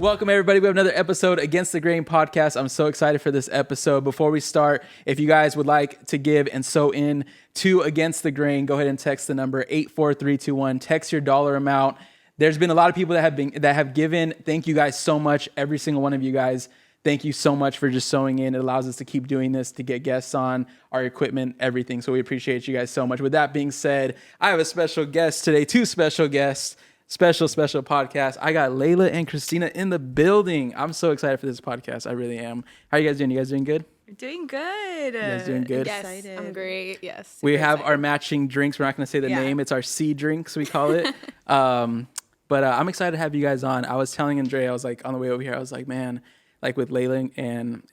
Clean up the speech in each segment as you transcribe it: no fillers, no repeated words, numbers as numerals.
Welcome, everybody. We have another episode Against the Grain podcast. I'm so excited for this episode. Before we start, if you guys would like to give and sew in to Against the Grain, go ahead and text the number 84321. Text your dollar amount. There's been a lot of people that have given. Thank you guys so much. Every single one of you guys. Thank you so much for just sewing in. It allows us to keep doing this, to get guests on, our equipment, everything. So we appreciate you guys so much. With that being said, I have a special guest today, two special guests. Special podcast. I got Laila and Cristina in the building. I'm so excited for this podcast. I really am. How are you guys doing? You guys doing good? We're doing good. You guys doing good? Yes, Excited. I'm great. Yes. We have excited. our matching drinks. We're not going to say the name. It's our C drinks, we call it. But I'm excited to have you guys on. I was telling Andrea, I was like, on the way over here, I was like, man, like with Laila and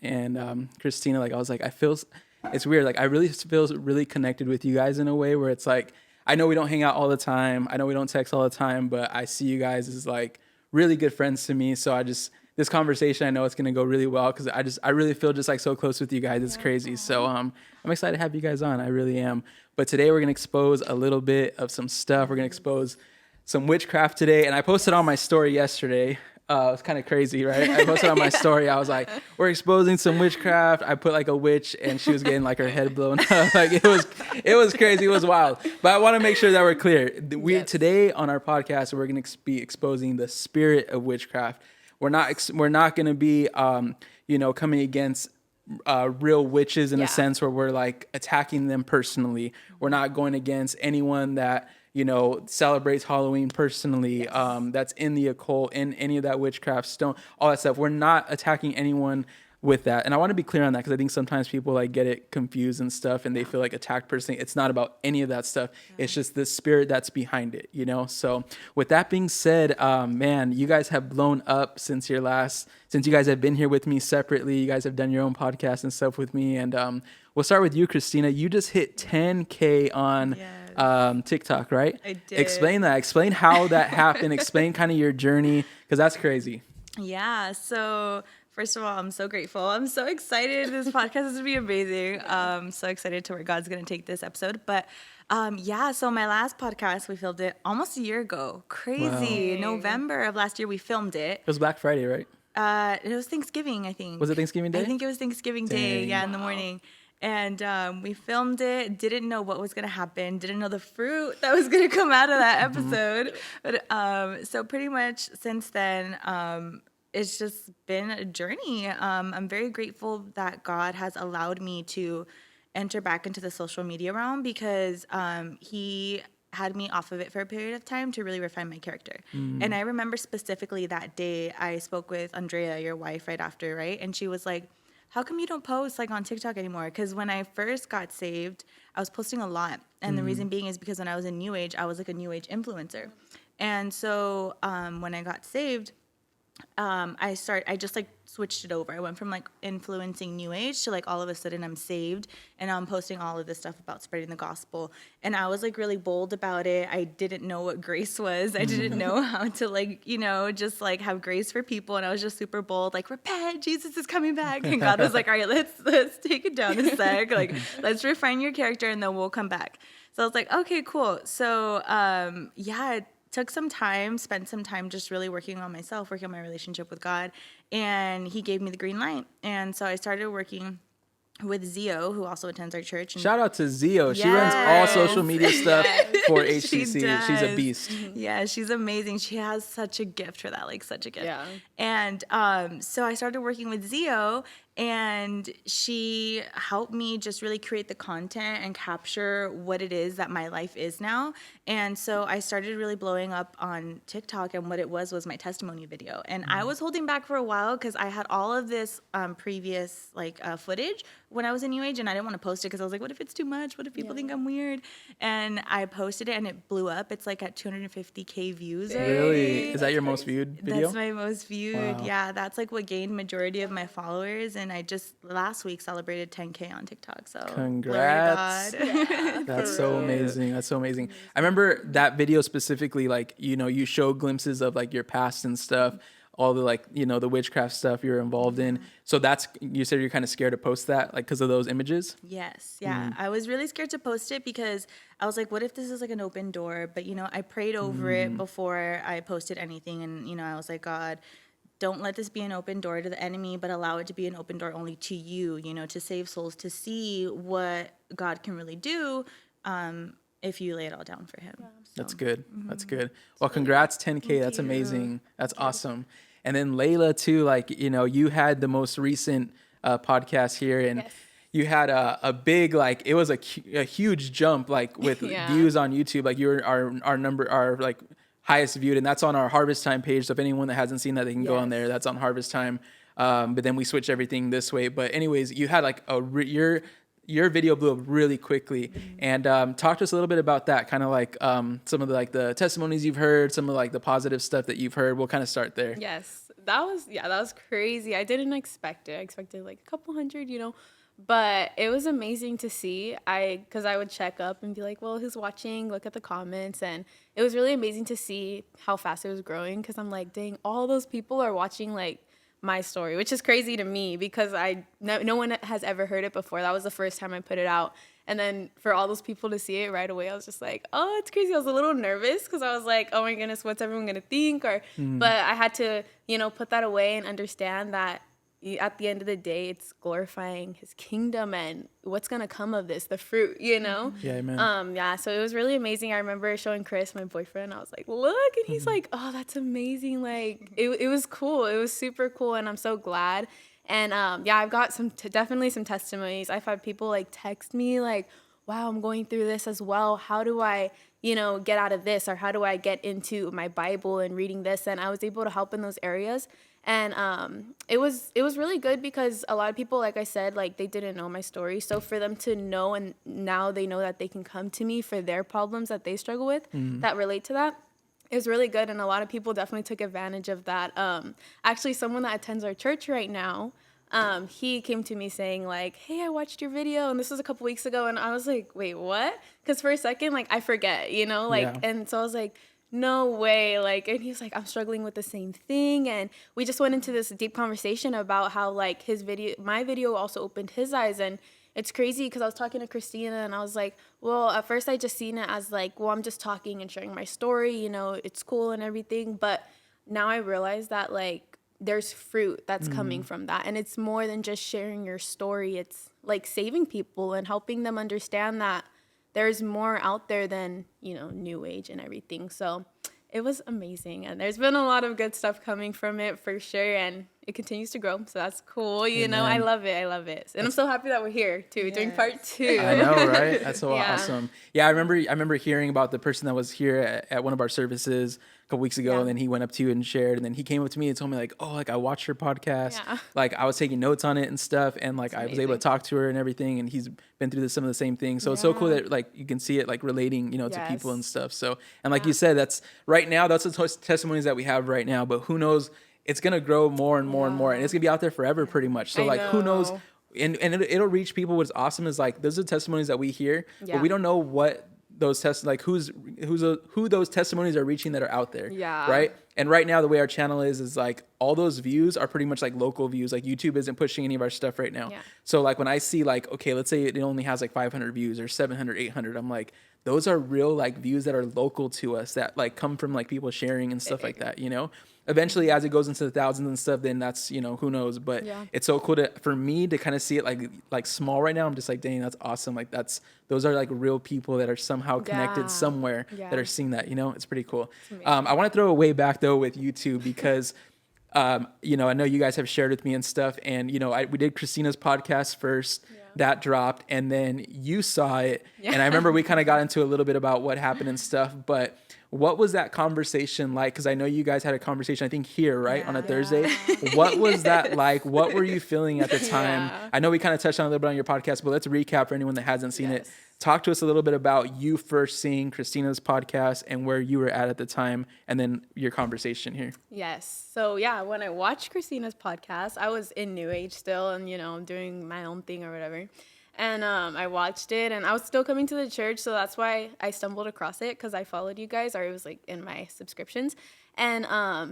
Cristina, like I was like, it's weird. Like I really feel really connected with you guys in a way where it's like, I know we don't hang out all the time. I know we don't text all the time, but I see you guys as like really good friends to me. So this conversation, I know it's going to go really well because I really feel just like so close with you guys. It's crazy. So I'm excited to have you guys on. I really am. But today we're going to expose a little bit of some stuff. We're going to expose some witchcraft today. And I posted on my story yesterday. It was kind of crazy, right? I posted on my story. I was like, we're exposing some witchcraft. I put like a witch and she was getting like her head blown up. Like it was crazy. It was wild. But I want to make sure that we're clear. Today on our podcast, we're going to be exposing the spirit of witchcraft. We're not going to be, coming against real witches in a sense where we're like attacking them personally. We're not going against anyone that celebrates Halloween personally, that's in the occult, in any of that witchcraft, stone, all that stuff. We're not attacking anyone with that. And I want to be clear on that because I think sometimes people like get it confused and stuff and they feel like attacked personally. It's not about any of that stuff. Yeah. It's just the spirit that's behind it, So with that being said, man, you guys have blown up since you guys have been here with me separately. You guys have done your own podcast and stuff with me. And we'll start with you, Cristina. You just hit 10K on TikTok, right? I did. Explain that. Explain how that happened. Explain kind of your journey because that's crazy. Yeah. So first of all, I'm so grateful. I'm so excited. This podcast is going to be amazing. So excited to where God's going to take this episode. But so my last podcast, we filmed it almost a year ago. Crazy. Wow. November of last year, we filmed it. It was Black Friday, right? It was Thanksgiving, I think. Was it Thanksgiving Day? I think it was Thanksgiving Day. Yeah, in the morning. And we filmed it, didn't know what was going to happen, didn't know the fruit that was going to come out of that episode. But so pretty much since then, it's just been a journey. I'm very grateful that God has allowed me to enter back into the social media realm because he had me off of it for a period of time to really refine my character. And I remember specifically that day I spoke with Andrea, your wife, right after, right? And she was like, how come you don't post like on TikTok anymore? Because when I first got saved, I was posting a lot. And the reason being is because when I was in New Age, I was like a New Age influencer. And so when I got saved, I just like switched it over. I went from like influencing New Age to like all of a sudden I'm saved and I'm posting all of this stuff about spreading the gospel. And I was like really bold about it. I didn't know what grace was. I didn't know how to like, just like have grace for people. And I was just super bold, like repent, Jesus is coming back. And God was like, all right, let's take it down a sec. Like, let's refine your character and then we'll come back. So I was like, okay, cool. So, took some time, spent some time just really working on myself, working on my relationship with God, and he gave me the green light. And so I started working with Zio, who also attends our church. And shout out to Zio. Yes. She runs all social media stuff for HTC. She's a beast. Yeah, she's amazing. She has such a gift for that, like such a gift. Yeah. And so I started working with Zio, and she helped me just really create the content and capture what it is that my life is now. And so I started really blowing up on TikTok, and what it was my testimony video. And I was holding back for a while because I had all of this previous footage when I was in New Age, and I didn't want to post it because I was like, what if it's too much? What if people think I'm weird? And I posted it, and it blew up. It's like at 250K views. Really? Is that your most viewed video? That's my most viewed. Wow. Yeah, that's like what gained majority of my followers. And I just last week celebrated 10K on TikTok. So congrats. Glory to God. Yeah, That's so amazing. That's so amazing. I remember that video specifically, like, you show glimpses of like your past and stuff, all the the witchcraft stuff you're involved in. So you said you're kind of scared to post that, like, because of those images? Yes. Yeah. I was really scared to post it because I was like, what if this is like an open door? But, I prayed over it before I posted anything. And, I was like, God, don't let this be an open door to the enemy, but allow it to be an open door only to you, you know, to save souls, to see what God can really do if you lay it all down for him. Yeah, so. That's good. That's good. Well, congrats, 10K. That's amazing. That's awesome. And then Laila too, like, you know, you had the most recent podcast here, and you had a big, like, it was a huge jump, like, with views on YouTube. Like, you were our like highest viewed, and that's on our Harvest Time page. So if anyone that hasn't seen that, they can go on there. That's on Harvest Time. But then we switched everything this way. But anyways, you had like your video blew up really quickly. And talk to us a little bit about that, kind of like some of the testimonies you've heard, some of like the positive stuff that you've heard. We'll kind of start there. Yes, that was crazy. I didn't expect it. I expected like a couple hundred, you know, but it was amazing to see. Because I would check up and be like, well, who's watching? Look at the comments. And it was really amazing to see how fast it was growing, because I'm like, dang, all those people are watching like my story, which is crazy to me because no one has ever heard it before. That was the first time I put it out. And then for all those people to see it right away, I was just like, oh, it's crazy. I was a little nervous because I was like, oh my goodness, what's everyone going to think? But I had to, you know, put that away and understand that at the end of the day, it's glorifying his kingdom and what's going to come of this, the fruit, you know? Yeah, amen. So it was really amazing. I remember showing Chris, my boyfriend, I was like, look, and he's like, oh, that's amazing. Like, it was cool. It was super cool, and I'm so glad. And I've got definitely some testimonies. I've had people like text me like, wow, I'm going through this as well. How do I, you know, get out of this? Or how do I get into my Bible and reading this? And I was able to help in those areas. And it was really good because a lot of people, like I said, like they didn't know my story. So for them to know, and now they know that they can come to me for their problems that they struggle with that relate to that, is really good. And a lot of people definitely took advantage of that. Actually, someone that attends our church right now, he came to me saying like, hey, I watched your video, and this was a couple weeks ago. And I was like, wait, what? Because for a second, like I forget, you know, like, and so I was like, no way. Like, and he's like, I'm struggling with the same thing. And we just went into this deep conversation about how like my video also opened his eyes. And it's crazy because I was talking to Cristina, and I was like, well, at first I just seen it as like, well, I'm just talking and sharing my story, you know, it's cool and everything. But now I realize that like there's fruit that's coming from that. And it's more than just sharing your story. It's like saving people and helping them understand that there's more out there than, you know, new age and everything. So it was amazing. And there's been a lot of good stuff coming from it for sure. And it continues to grow. So that's cool. You know, I love it. And I'm so happy that we're here too, doing part 2. I know, right? That's so awesome. Yeah, I remember hearing about the person that was here at one of our services a couple weeks ago, and then he went up to you and shared, and then he came up to me and told me like, oh, like I watched your podcast. Like I was taking notes on it and stuff, and like I was able to talk to her and everything, and he's been through some of the same things. So it's so cool that like you can see it like relating, you know, to people and stuff. So, and like you said, that's right now, that's the testimonies that we have right now, but who knows, it's going to grow more and more and more, and it's going to be out there forever pretty much. So like who knows, and it'll reach people. What's awesome is like those are testimonies that we hear, but we don't know what those who those testimonies are reaching that are out there. Right. And right now the way our channel is like all those views are pretty much like local views. Like YouTube isn't pushing any of our stuff right now. So like when I see like, okay, let's say it only has like 500 views or 700, 800, I'm like, those are real like views that are local to us that like come from like people sharing and stuff like that, you know. Eventually, as it goes into the thousands and stuff, then that's, you know, who knows. But it's so cool for me to kind of see it like small right now. I'm just like, dang, that's awesome. Like those are like real people that are somehow connected somewhere that are seeing that, you know. It's pretty cool. I want to throw it way back though with YouTube because, you know, I know you guys have shared with me and stuff. And, you know, we did Christina's podcast first. That dropped, and then you saw it. And I remember we kind of got into a little bit about what happened and stuff, but what was that conversation like? Because I know you guys had a conversation, I think here, right, on a Thursday. What was that like? What were you feeling at the time? I know we kind of touched on a little bit on your podcast, but let's recap for anyone that hasn't seen it. Talk to us a little bit about you first seeing Christina's podcast and where you were at the time, and then your conversation here. Yes. So yeah, when I watched Christina's podcast, I was in New Age still, and you know, doing my own thing or whatever. And I watched it, and I was still coming to the church, so that's why I stumbled across it, because I followed you guys, or it was like in my subscriptions. And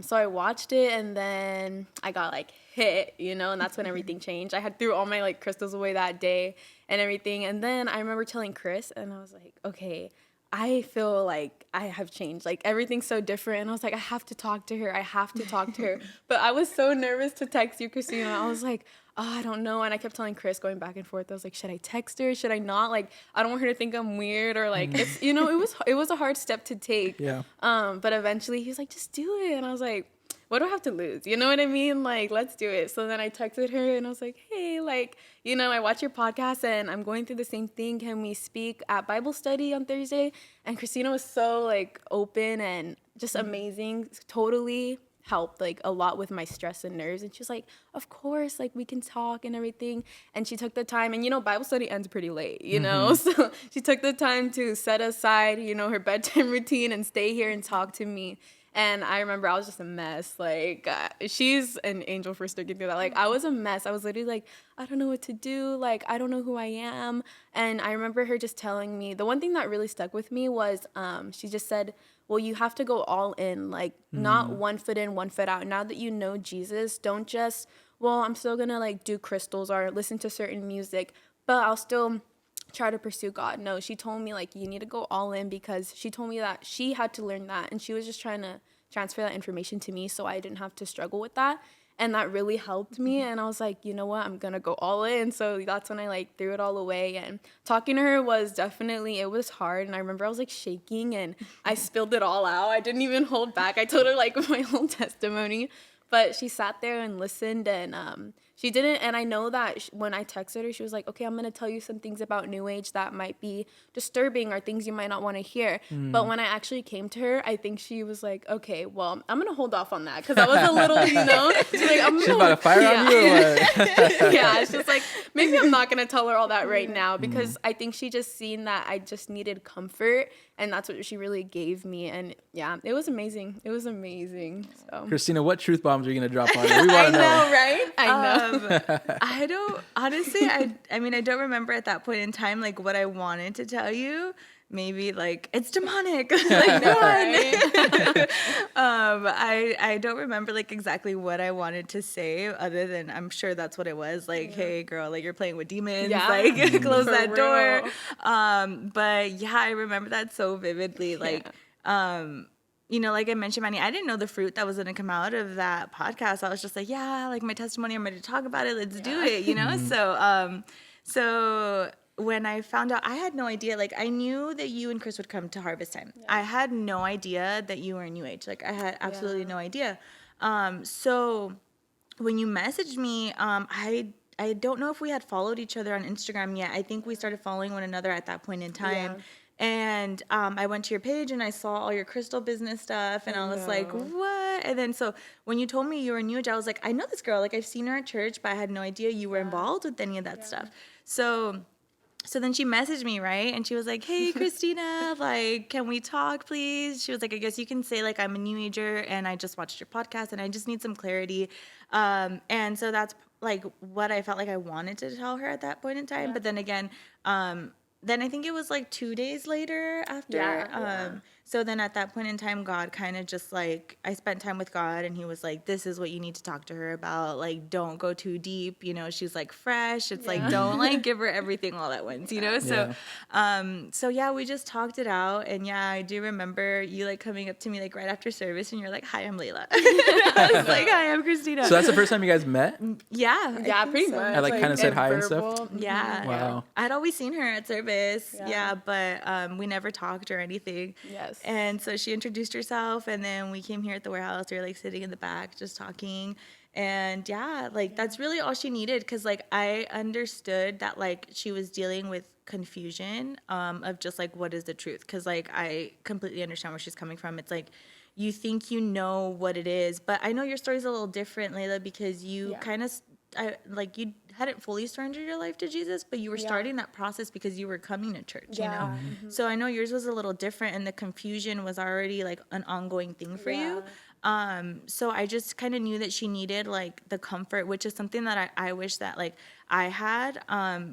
so I watched it, and then I got like hit, you know, and that's when everything changed. I had threw all my like crystals away that day and everything. And then I remember telling Chris, and I was like, okay, I feel like I have changed. Like, everything's so different. And I was like, I have to talk to her. But I was so nervous to text you, Christina. I was like, oh, I don't know. And I kept telling Chris, going back and forth. I was like, should I text her? Should I not? Like, I don't want her to think I'm weird, or like, it's, you know, it was a hard step to take. Yeah. But eventually he was like, just do it. And I was like, what do I have to lose? You know what I mean? Like, let's do it. So then I texted her and I was like, hey, like, you know, I watch your podcast and I'm going through the same thing. Can we speak at Bible study on Thursday? And Christina was so like open and just amazing. Totally helped like a lot with my stress and nerves. And she was like, of course, like we can talk and everything. And she took the time, and you know, Bible study ends pretty late, you know? So she took the time to set aside, you know, her bedtime routine and stay here and talk to me. And I remember I was just a mess. Like, she's an angel for sticking through that. Like, I was a mess. I was literally like, I don't know what to do. Like, I don't know who I am. And I remember her just telling me, the one thing that really stuck with me was she just said, well, you have to go all in. Like, not 1 foot in, 1 foot out. Now that you know Jesus, don't just, well, I'm still going to, like, do crystals or listen to certain music, but I'll still try to pursue God. No, she told me, like, you need to go all in, because she told me that she had to learn that, and she was just trying to transfer that information to me so I didn't have to struggle with that. And that really helped me. And I was like, you know what, I'm gonna go all in. So that's when I like threw it all away. And talking to her was definitely, it was hard. And I remember I was like shaking and I spilled it all out. I didn't even hold back. I told her like my whole testimony. But she sat there and listened, and she didn't. And I know that when I texted her, she was like, okay, I'm going to tell you some things about New Age that might be disturbing or things you might not want to hear. But when I actually came to her, I think she was like, okay, well, I'm going to hold off on that, because I was a little, you know. She's like, she's about to fire on you or what? Yeah, it's just like, maybe I'm not going to tell her all that right now, because I think she just seen that I just needed comfort. And that's what she really gave me. And yeah, it was amazing. It was amazing. So. Christina, what truth bombs are you going to drop on her? We want to know. Right? I know. I don't, honestly, I mean, I don't remember at that point in time, like, what I wanted to tell you. Maybe like, it's demonic. Like, no one. I don't remember like exactly what I wanted to say, other than I'm sure that's what it was. Like, hey girl, like you're playing with demons. Yeah. Like close For that real. door. But yeah, I remember that so vividly. Like, you know, like I mentioned, Manny, I didn't know the fruit that was going to come out of that podcast. I was just like, yeah, like my testimony, I'm ready to talk about it. Let's do it, you know? So when I found out, I had no idea. Like, I knew that you and Chris would come to Harvest Time. Yeah. I had no idea that you were New Age. Like, I had absolutely no idea. So when you messaged me, I don't know if we had followed each other on Instagram yet. I think we started following one another at that point in time. Yeah. And I went to your page and I saw all your crystal business stuff, and I was like, what? And then so when you told me you were New Age, I was like, I know this girl. Like, I've seen her at church, but I had no idea you were involved with any of that stuff. So then she messaged me, right? And she was like, hey, Christina, like, can we talk, please? She was like, I guess you can say, like, I'm a New Ager, and I just watched your podcast, and I just need some clarity. And so that's, like, what I felt like I wanted to tell her at that point in time. Yeah. But then again, then I think it was, like, 2 days later after. So then at that point in time, God kind of just, like, I spent time with God, and he was like, this is what you need to talk to her about. Like, don't go too deep. You know, she's, like, fresh. It's like, don't, like, give her everything all at once, you know? So yeah, we just talked it out. And, yeah, I do remember you, like, coming up to me, like, right after service, and you're like, hi, I'm Laila. I was like, hi, I'm Christina. So that's the first time you guys met? Yeah. Yeah, pretty much. I, like kind of said hi and stuff? Yeah. Wow. I'd always seen her at service. Yeah, but we never talked or anything. Yes. And so she introduced herself, and then we came here at the warehouse. We were, like, sitting in the back just talking. And, yeah, like, that's really all she needed, because, like, I understood that, like, she was dealing with confusion of just, like, what is the truth? Because, like, I completely understand where she's coming from. It's, like, you think you know what it is. But I know your story's a little different, Laila, because you kind of, you hadn't fully surrendered your life to Jesus, but you were starting that process because you were coming to church, you know? Mm-hmm. So I know yours was a little different, and the confusion was already, like, an ongoing thing for you. So I just kind of knew that she needed, like, the comfort, which is something that I wish that, like, I had,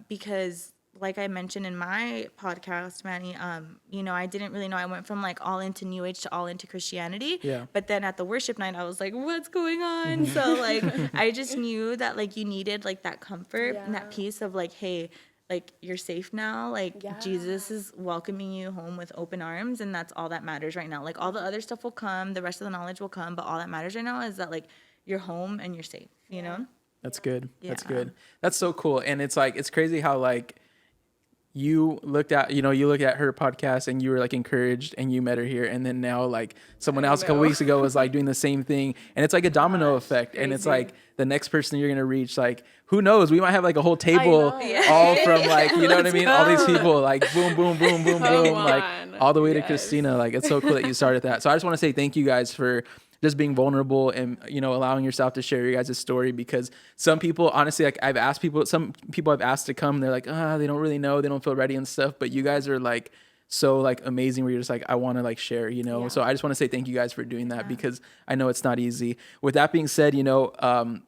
because, like I mentioned in my podcast, Manny, you know, I didn't really know. I went from, like, all into New Age to all into Christianity. Yeah. But then at the worship night, I was like, what's going on? So, like, I just knew that, like, you needed, like, that comfort and that peace of, like, hey, like you're safe now. Like Jesus is welcoming you home with open arms, and that's all that matters right now. Like all the other stuff will come, the rest of the knowledge will come, but all that matters right now is that like you're home and you're safe, you know? That's good. Yeah. That's good. That's so cool. And it's like, it's crazy how like you looked at, you look at her podcast and you were like encouraged and you met her here. And then now like someone else a couple weeks ago was like doing the same thing. And it's like a domino effect. Crazy. And it's like the next person you're going to reach, like, who knows? We might have like a whole table all from like, you know what I mean? All these people like boom, boom, boom, boom, boom, like all the way to Cristina. Like, it's so cool that you started that. So I just want to say thank you guys for just being vulnerable and, allowing yourself to share your guys' story, because some people, honestly, like some people I've asked to come, they're like, they don't really know, they don't feel ready and stuff. But you guys are like, so like amazing where you're just like, I want to like share, So I just want to say thank you guys for doing that because I know it's not easy. With that being said, a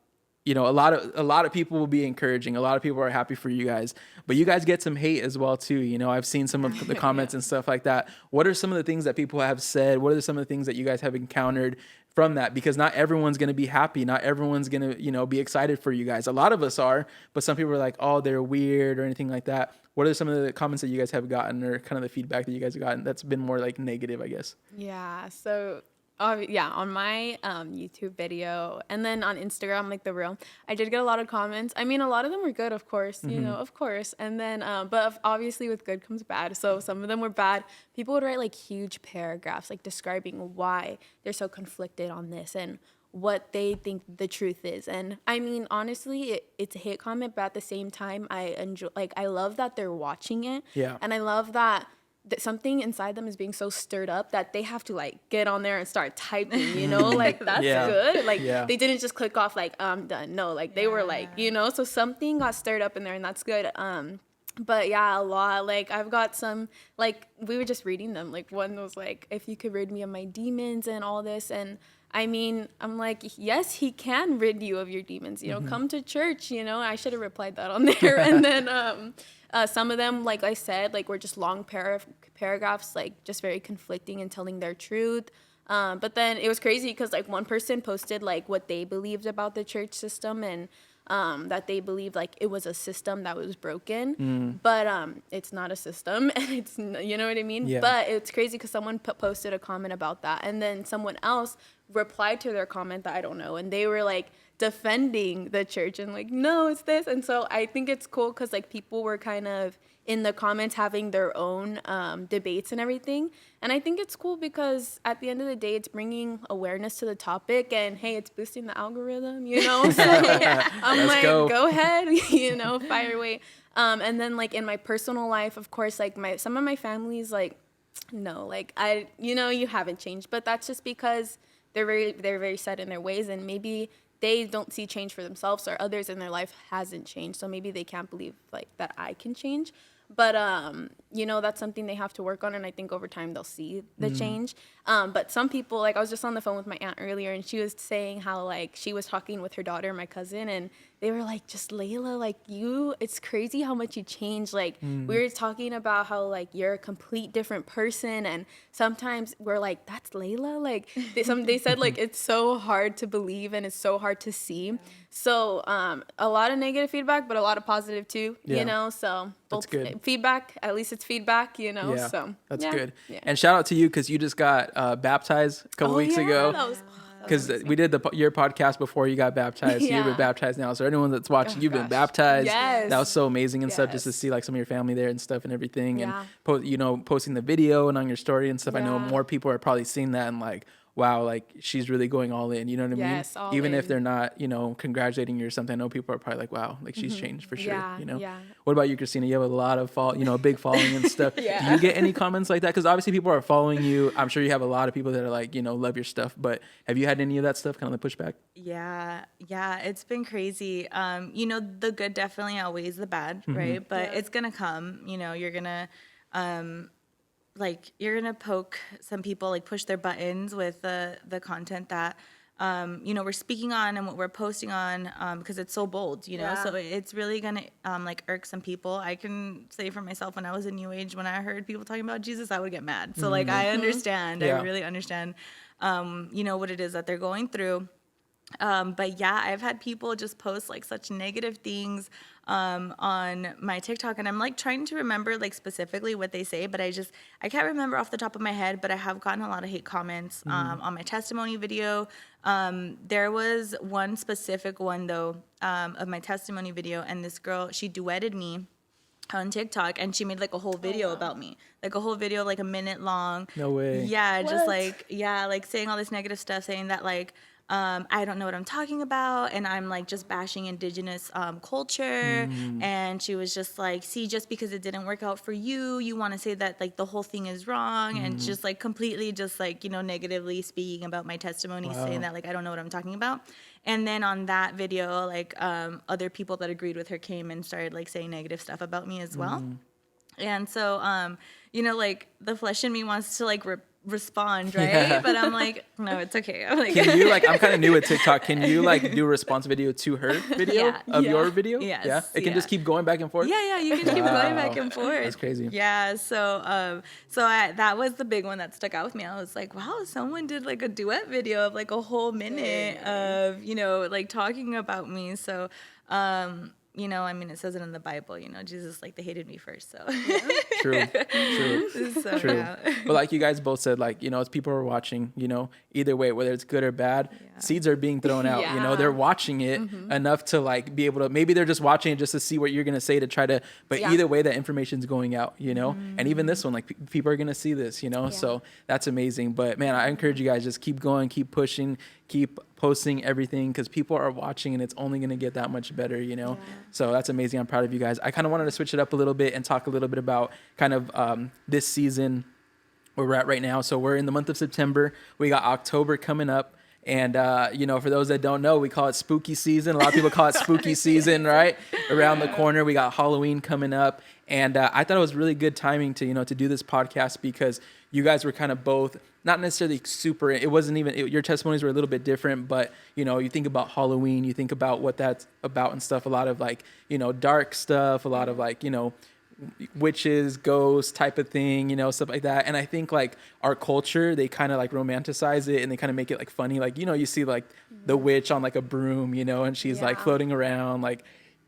lot of people will be encouraging. A lot of people are happy for you guys, but you guys get some hate as well too. I've seen some of the comments and stuff like that. What are some of the things that people have said? What are some of the things that you guys have encountered from that? Because not everyone's going to be happy. Not everyone's going to, be excited for you guys. A lot of us are, but some people are like, oh, they're weird or anything like that. What are some of the comments that you guys have gotten, or kind of the feedback that you guys have gotten that's been more like negative, I guess? Yeah. So on my YouTube video and then on Instagram, like the reel, I did get a lot of comments. I mean, a lot of them were good, of course, of course. And then, but obviously with good comes bad. So some of them were bad. People would write like huge paragraphs, like describing why they're so conflicted on this and what they think the truth is. And I mean, honestly, it's a hate comment, but at the same time, I love that they're watching it. Yeah. And I love that something inside them is being so stirred up that they have to like get on there and start typing, like that's good. Like they didn't just click off like, I'm done. No, like they were like, so something got stirred up in there, and that's good. But yeah, a lot. Like I've got some, like we were just reading them. Like one was like, if you could rid me of my demons and all this. And I mean, I'm like, yes, he can rid you of your demons, come to church, I should have replied that on there. And then, some of them, like I said, like were just long paragraphs, like just very conflicting and telling their truth. But then it was crazy because like one person posted like what they believed about the church system and that they believed like it was a system that was broken, but it's not a system, and it's, you know what I mean? Yeah. But it's crazy because someone posted a comment about that, and then someone else replied to their comment that I don't know, and they were like defending the church and like, no, it's this. And so I think it's cool because like people were kind of in the comments having their own debates and everything. And I think it's cool because at the end of the day, it's bringing awareness to the topic, and hey, it's boosting the algorithm, So I'm like, go ahead, fire away. And then like in my personal life, of course, like some of my family's like, no, like you haven't changed, but that's just because they're very set in their ways, and maybe they don't see change for themselves, or others in their life hasn't changed. So maybe they can't believe like that I can change. But, that's something they have to work on. And I think over time they'll see the change. But some people, like I was just on the phone with my aunt earlier, and she was saying how like she was talking with her daughter, my cousin, and they were like, just Laila, like it's crazy how much you change. Like we were talking about how like you're a complete different person. And sometimes we're like, that's Laila. Like they said like it's so hard to believe and it's so hard to see. So a lot of negative feedback, but a lot of positive too, so that's good. Feedback, at least it's feedback, so that's good. Yeah. And shout out to you because you just got baptized a couple weeks ago. Because we did your podcast before you got baptized. So you've been baptized now. So anyone that's watching, you've been baptized. Yes. That was so amazing and stuff, just to see like some of your family there and stuff and everything. And posting the video and on your story and stuff. I know more people are probably seeing that and like, wow, like she's really going all in, you know what I mean? Yes, all Even in. if they're not, congratulating you or something, I know people are probably like, wow, like she's changed for sure, Yeah. What about you, Cristina? You have a lot of a big following and stuff. Do you get any comments like that? Because obviously people are following you. I'm sure you have a lot of people that are like, love your stuff, but have you had any of that stuff, kind of the pushback? Yeah, it's been crazy. The good definitely outweighs the bad, right? But it's gonna come, you're gonna you're gonna poke some people, like push their buttons with the content that we're speaking on and what we're posting on, because it's so bold, so it's really gonna irk some people. I can say for myself, when I was in New Age, when I heard people talking about Jesus, I would get mad. So I understand. I really understand what it is that they're going through. But yeah, I've had people just post like such negative things on my TikTok, and I'm like trying to remember like specifically what they say, but I can't remember off the top of my head. But I have gotten a lot of hate comments on my testimony video. There was one specific one though of my testimony video, and this girl, she duetted me on TikTok, and she made like a whole video about me, like a whole video, like a minute long. No way. Yeah, What? just like, yeah, like saying all this negative stuff, saying that like, I don't know what I'm talking about, and I'm like just bashing indigenous culture. And she was just like, see, just because it didn't work out for you, you want to say that like the whole thing is wrong, and just like completely just like, you know, negatively speaking about my testimony, saying that like I don't know what I'm talking about. And then on that video, like other people that agreed with her came and started like saying negative stuff about me as well. And so, you know, like the flesh in me wants to like respond, right? Yeah. But I'm like, no, it's okay. I'm like, Can you like, I'm kind of new at TikTok. Can you like do a response video to her video of your video? Yes, Yeah. It can just keep going back and forth. yeah, you can keep going back and forth. That's crazy. Yeah, so that was the big one that stuck out with me. I was like, wow, someone did like a duet video of like a whole minute of, you know, like talking about me. So, you know, I mean, it says it in the Bible, you know, Jesus, like, they hated me first, so. True. So, True. yeah. But like you guys both said, like, you know, as people are watching, you know, either way, whether it's good or bad, seeds are being thrown out, you know, they're watching it enough to like be able to, maybe they're just watching it just to see what you're going to say to try to, but either way, that information's going out, you know, and even this one, like people are going to see this, you know, so that's amazing. But man, I encourage you guys, just keep going, keep pushing, keep posting everything, because people are watching and it's only going to get that much better, you know. So that's amazing. I'm proud of you guys. I kind of wanted to switch it up a little bit and talk a little bit about kind of this season where we're at right now. So we're in the month of September. We got October coming up. And, you know, for those that don't know, we call it spooky season. A lot of people call it spooky season, right? Around the corner, we got Halloween coming up. And I thought it was really good timing to, you know, to do this podcast, because you guys were kind of both, not necessarily super, it wasn't even, your testimonies were a little bit different, but, you know, you think about Halloween, you think about what that's about and stuff, a lot of like, you know, dark stuff, a lot of like, you know, witches, ghosts type of thing, you know, stuff like that. And I think like our culture, they kind of like romanticize it and they kind of make it like funny. Like, you know, you see like the witch on like a broom, you know, and she's like floating around, like,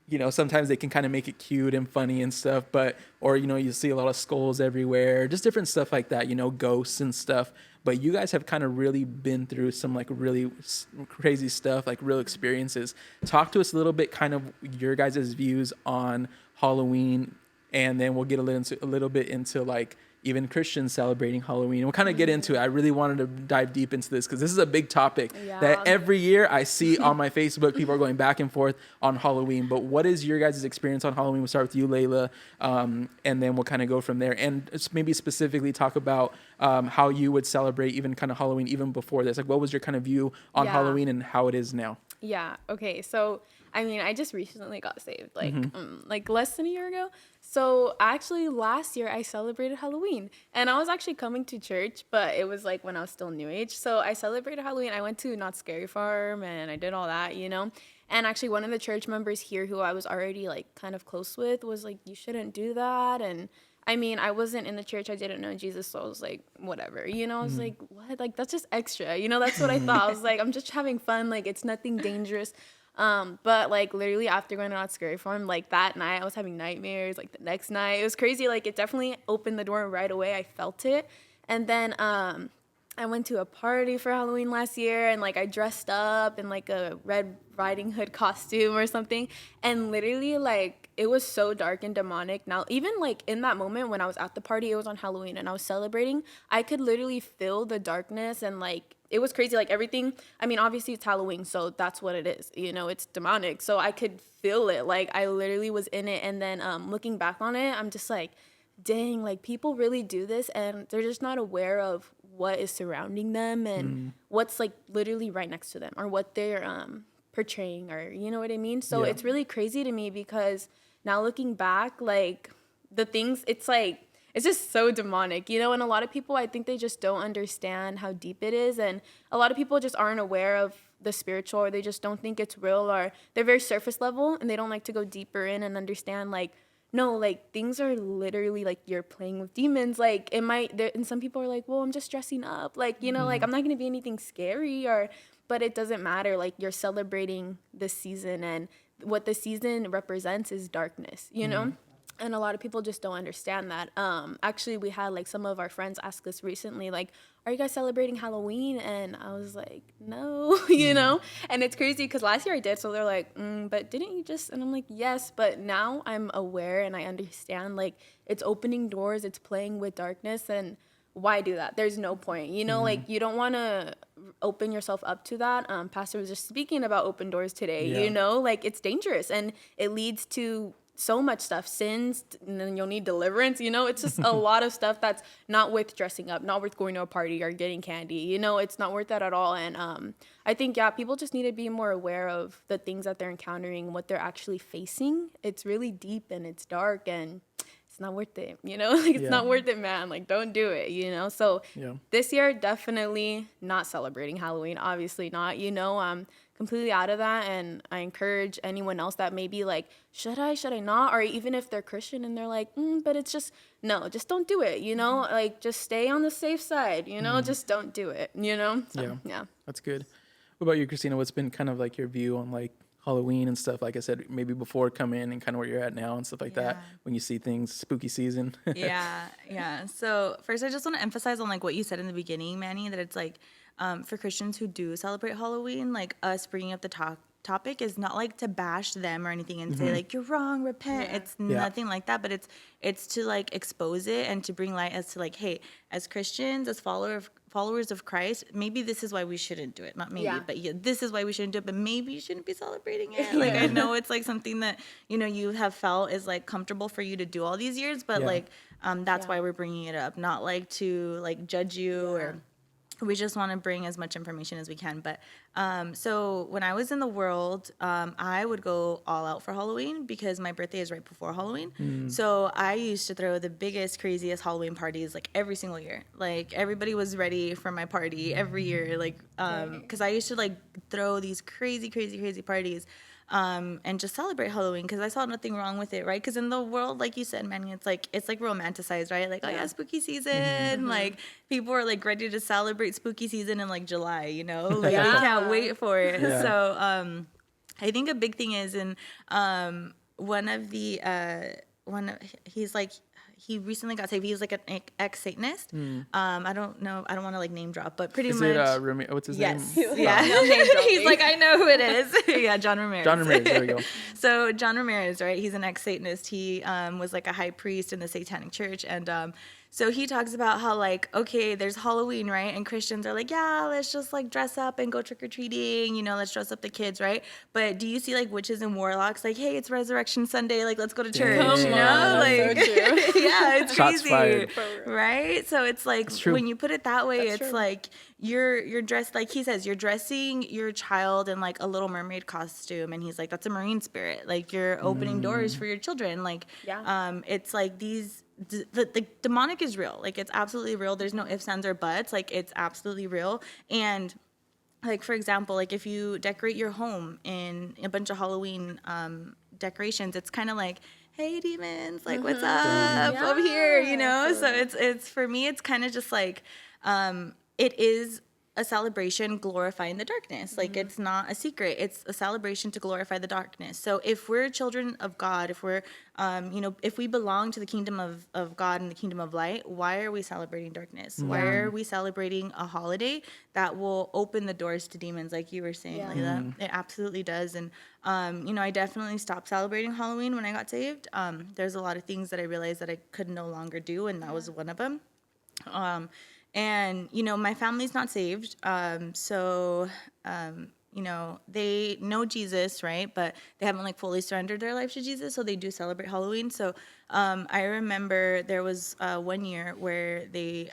you know, sometimes they can kind of make it cute and funny and stuff, but, or, you know, you see a lot of skulls everywhere, just different stuff like that, you know, ghosts and stuff. But you guys have kind of really been through some like really crazy stuff, like real experiences. Talk to us a little bit, kind of your guys' views on Halloween, and then we'll get a little bit into like even Christians celebrating Halloween. We'll kind of get into it. I really wanted to dive deep into this because this is a big topic that every year I see on my Facebook. People are going back and forth on Halloween. But what is your guys' experience on Halloween? We'll start with you, Laila, and then we'll kind of go from there. And maybe specifically talk about how you would celebrate even kind of Halloween even before this. Like, what was your kind of view on Halloween and how it is now? Yeah. Okay. So, I mean, I just recently got saved, like less than a year ago. So actually last year I celebrated Halloween, and I was actually coming to church, but it was like when I was still new age. So I celebrated Halloween. I went to Not Scary Farm and I did all that, you know. And actually one of the church members here who I was already like kind of close with was like, you shouldn't do that. And I mean, I wasn't in the church. I didn't know Jesus. So I was like, whatever, you know, I was like, what? Like, that's just extra. You know, that's what I thought. I was like, I'm just having fun. Like, it's nothing dangerous. But like literally after going to Not Scary Farm, like that night I was having nightmares. Like the next night, it was crazy. Like it definitely opened the door right away. I felt it. And then I went to a party for Halloween last year, and like I dressed up in like a Red Riding Hood costume or something, and literally like it was so dark and demonic. Now even like in that moment when I was at the party, it was on Halloween and I was celebrating, I could literally feel the darkness, and like it was crazy. Like everything, I mean, obviously it's Halloween, so that's what it is, you know, it's demonic. So I could feel it. Like I literally was in it. And then looking back on it, I'm just like, dang, like people really do this and they're just not aware of what is surrounding them and what's like literally right next to them, or what they're portraying, or you know what I mean? So it's really crazy to me, because now looking back, like the things, it's like, it's just so demonic, you know. And a lot of people, I think they just don't understand how deep it is, and a lot of people just aren't aware of the spiritual, or they just don't think it's real, or they're very surface level and they don't like to go deeper in and understand like no, like things are literally like you're playing with demons. Like it might, and some people are like, well, I'm just dressing up. Like, you know, like I'm not going to be anything scary but it doesn't matter. Like you're celebrating the season, and what the season represents is darkness, you know? And a lot of people just don't understand that. Actually, we had like some of our friends ask us recently, like, are you guys celebrating Halloween? And I was like, no, you know? And it's crazy because last year I did. So they're like, but didn't you just? And I'm like, yes. But now I'm aware and I understand, like, it's opening doors, it's playing with darkness. And why do that? There's no point, you know? Like, you don't want to open yourself up to that. Pastor was just speaking about open doors today, you know? Like, it's dangerous and it leads to so much stuff, sins, and then you'll need deliverance, you know? It's just a lot of stuff that's not worth dressing up, not worth going to a party or getting candy, you know? It's not worth that at all. And I think, people just need to be more aware of the things that they're encountering, what they're actually facing. It's really deep and it's dark and it's not worth it, you know? Like, it's not worth it, man. Like, don't do it, you know? So this year, definitely not celebrating Halloween. Obviously not, you know? Completely out of that, and I encourage anyone else that may be like, should I not? Or even if they're Christian and they're like, but it's just, no, just don't do it, you know? Like, just stay on the safe side, you know? Just don't do it, you know? So, yeah. That's good. What about you, Christina? What's been kind of like your view on like Halloween and stuff? Like I said, maybe before come in and kind of where you're at now and stuff like that when you see things, spooky season. Yeah. So first, I just want to emphasize on like what you said in the beginning, Manny, that it's like, for Christians who do celebrate Halloween, like us bringing up the topic is not like to bash them or anything and say like, you're wrong, repent. It's nothing like that, but it's to like expose it and to bring light as to like, hey, as Christians, as followers of Christ, maybe this is why we shouldn't do it. Not maybe, but this is why we shouldn't do it, but maybe you shouldn't be celebrating it. Like, I know it's like something that, you know, you have felt is like comfortable for you to do all these years, but like, that's why we're bringing it up, not like to like judge you or we just want to bring as much information as we can. But so when I was in the world, I would go all out for Halloween because my birthday is right before Halloween. So I used to throw the biggest, craziest Halloween parties like every single year. Like everybody was ready for my party every year. Like, because I used to like throw these crazy parties. And just celebrate Halloween because I saw nothing wrong with it, right? Because in the world, like you said, Manny, it's like romanticized, right? Like, oh yeah, spooky season. Like people are like ready to celebrate spooky season in like July, you know? Like they can't wait for it. So I think a big thing is in he recently got saved. He was like an ex-Satanist. I don't know. I don't want to like name drop, but pretty much. Is it what's his name? Yeah. He's like, I know who it is. Yeah, John Ramirez. John Ramirez, there we go. So John Ramirez, right? He's an ex-Satanist. He was like a high priest in the Satanic Church. And so he talks about how like, okay, there's Halloween, right? And Christians are like, yeah, let's just like dress up and go trick-or-treating. You know, let's dress up the kids, right? But do you see like witches and warlocks like, hey, it's Resurrection Sunday. Like, let's go to church, you know? Like, so yeah, it's crazy, right? So it's like when you put it that way, it's like you're dressed, like he says, you're dressing your child in like a Little Mermaid costume, and he's like, that's a marine spirit. Like you're opening doors for your children. Like, it's like these. The demonic is real. Like it's absolutely real. There's no ifs, ands, or buts. Like it's absolutely real. And like for example, like if you decorate your home in a bunch of Halloween decorations, it's kind of like, hey demons, like what's up over here, you know? So it's for me, it's kind of just like it is a celebration glorifying the darkness. Like it's not a secret. It's a celebration to glorify the darkness. So if we're children of God, if we're, if we belong to the kingdom of God and the kingdom of light, why are we celebrating darkness? Why are we celebrating a holiday that will open the doors to demons, like you were saying, Laila? It absolutely does. And, I definitely stopped celebrating Halloween when I got saved. There's a lot of things that I realized that I could no longer do, and that was one of them. And, my family's not saved. They know Jesus, right? But they haven't like fully surrendered their life to Jesus. So they do celebrate Halloween. So I remember there was 1 year where they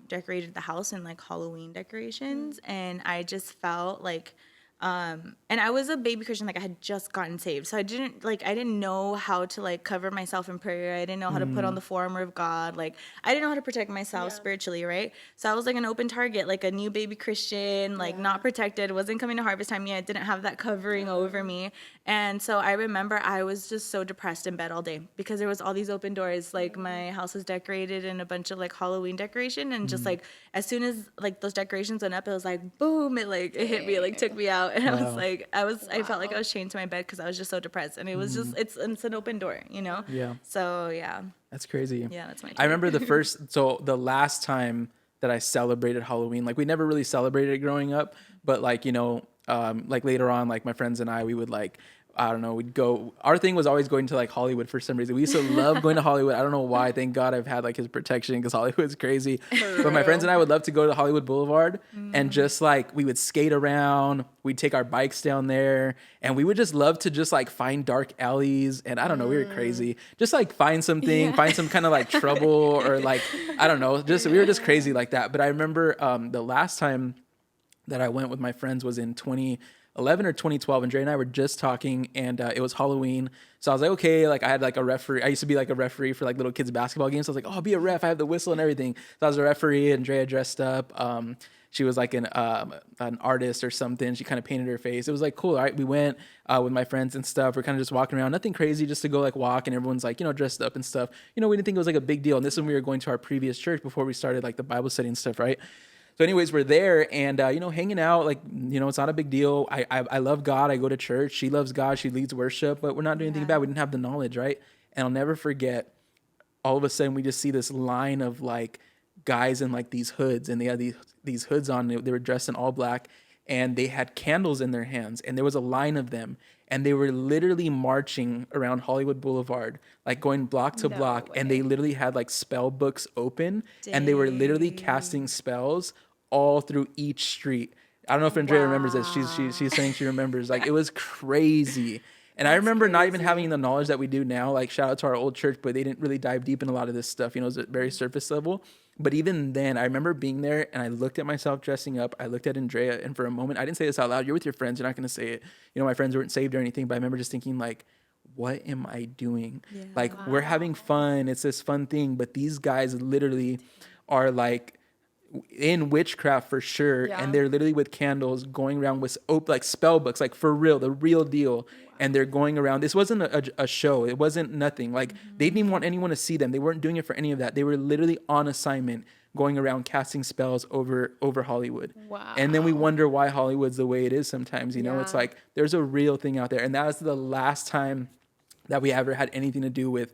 decorated the house in like Halloween decorations. And I just felt like And I was a baby Christian, like I had just gotten saved. So I didn't know how to like cover myself in prayer. I didn't know how to put on the full armor of God. Like I didn't know how to protect myself spiritually, right? So I was like an open target, like a new baby Christian, like not protected, wasn't coming to harvest time yet, didn't have that covering over me. And so I remember I was just so depressed in bed all day because there was all these open doors. Like my house was decorated in a bunch of like Halloween decoration, and just like as soon as like those decorations went up, it was like boom, it hit me, it like took me out. And I was like, I felt like I was chained to my bed because I was just so depressed. And it was just, it's an open door, you know? Yeah. So, yeah. That's crazy. Yeah, that's my I remember the last time that I celebrated Halloween, like we never really celebrated it growing up, but like, like later on, like my friends and we would like, I don't know, we'd go, our thing was always going to like Hollywood for some reason. We used to love going to Hollywood. I don't know why. Thank God I've had like his protection because Hollywood's crazy. But my friends and I would love to go to Hollywood Boulevard and just like, we would skate around. We'd take our bikes down there and we would just love to just like find dark alleys. And I don't know, we were crazy. Just like find something, find some kind of like trouble or like, I don't know, we were just crazy like that. But I remember the last time that I went with my friends was in 2011 or 2012, and Dre and I were just talking, and it was Halloween. So I was like, okay, like I had like a referee. I used to be like a referee for like little kids basketball games. So I was like, oh, I'll be a ref. I have the whistle and everything. So I was a referee, and Drea dressed up. She was like an artist or something. She kind of painted her face. It was like cool. All right, we went with my friends and stuff. We're kind of just walking around, nothing crazy, just to go like walk, and everyone's like, dressed up and stuff. We didn't think it was like a big deal. And this is when we were going to our previous church before we started like the Bible study and stuff, right? So anyways, we're there and, hanging out, like, it's not a big deal. I love God. I go to church. She loves God. She leads worship, but we're not doing anything bad. We didn't have the knowledge, right? And I'll never forget, all of a sudden, we just see this line of, like, guys in, like, these hoods. And they had these hoods on. They were dressed in all black. And they had candles in their hands. And there was a line of them. And they were literally marching around Hollywood Boulevard, like going block to block. And they literally had, like, spell books open. Dang. And they were literally casting spells all through each street. I don't know if Andrea remembers this. She's saying she remembers. Like it was crazy. And I remember not even having the knowledge that we do now. Like shout out to our old church, but they didn't really dive deep in a lot of this stuff. It was at very surface level. But even then, I remember being there and I looked at myself dressing up. I looked at Andrea, and for a moment, I didn't say this out loud. You're with your friends. You're not going to say it. My friends weren't saved or anything. But I remember just thinking like, what am I doing? Yeah. Like we're having fun. It's this fun thing. But these guys literally are like in witchcraft for sure. Yeah. And they're literally with candles going around with like spell books, like for real, the real deal. Wow. And they're going around. This wasn't a show. It wasn't nothing. Like they didn't even want anyone to see them. They weren't doing it for any of that. They were literally on assignment going around casting spells over Hollywood. Wow. And then we wonder why Hollywood's the way it is sometimes. It's like there's a real thing out there. And that was the last time that we ever had anything to do with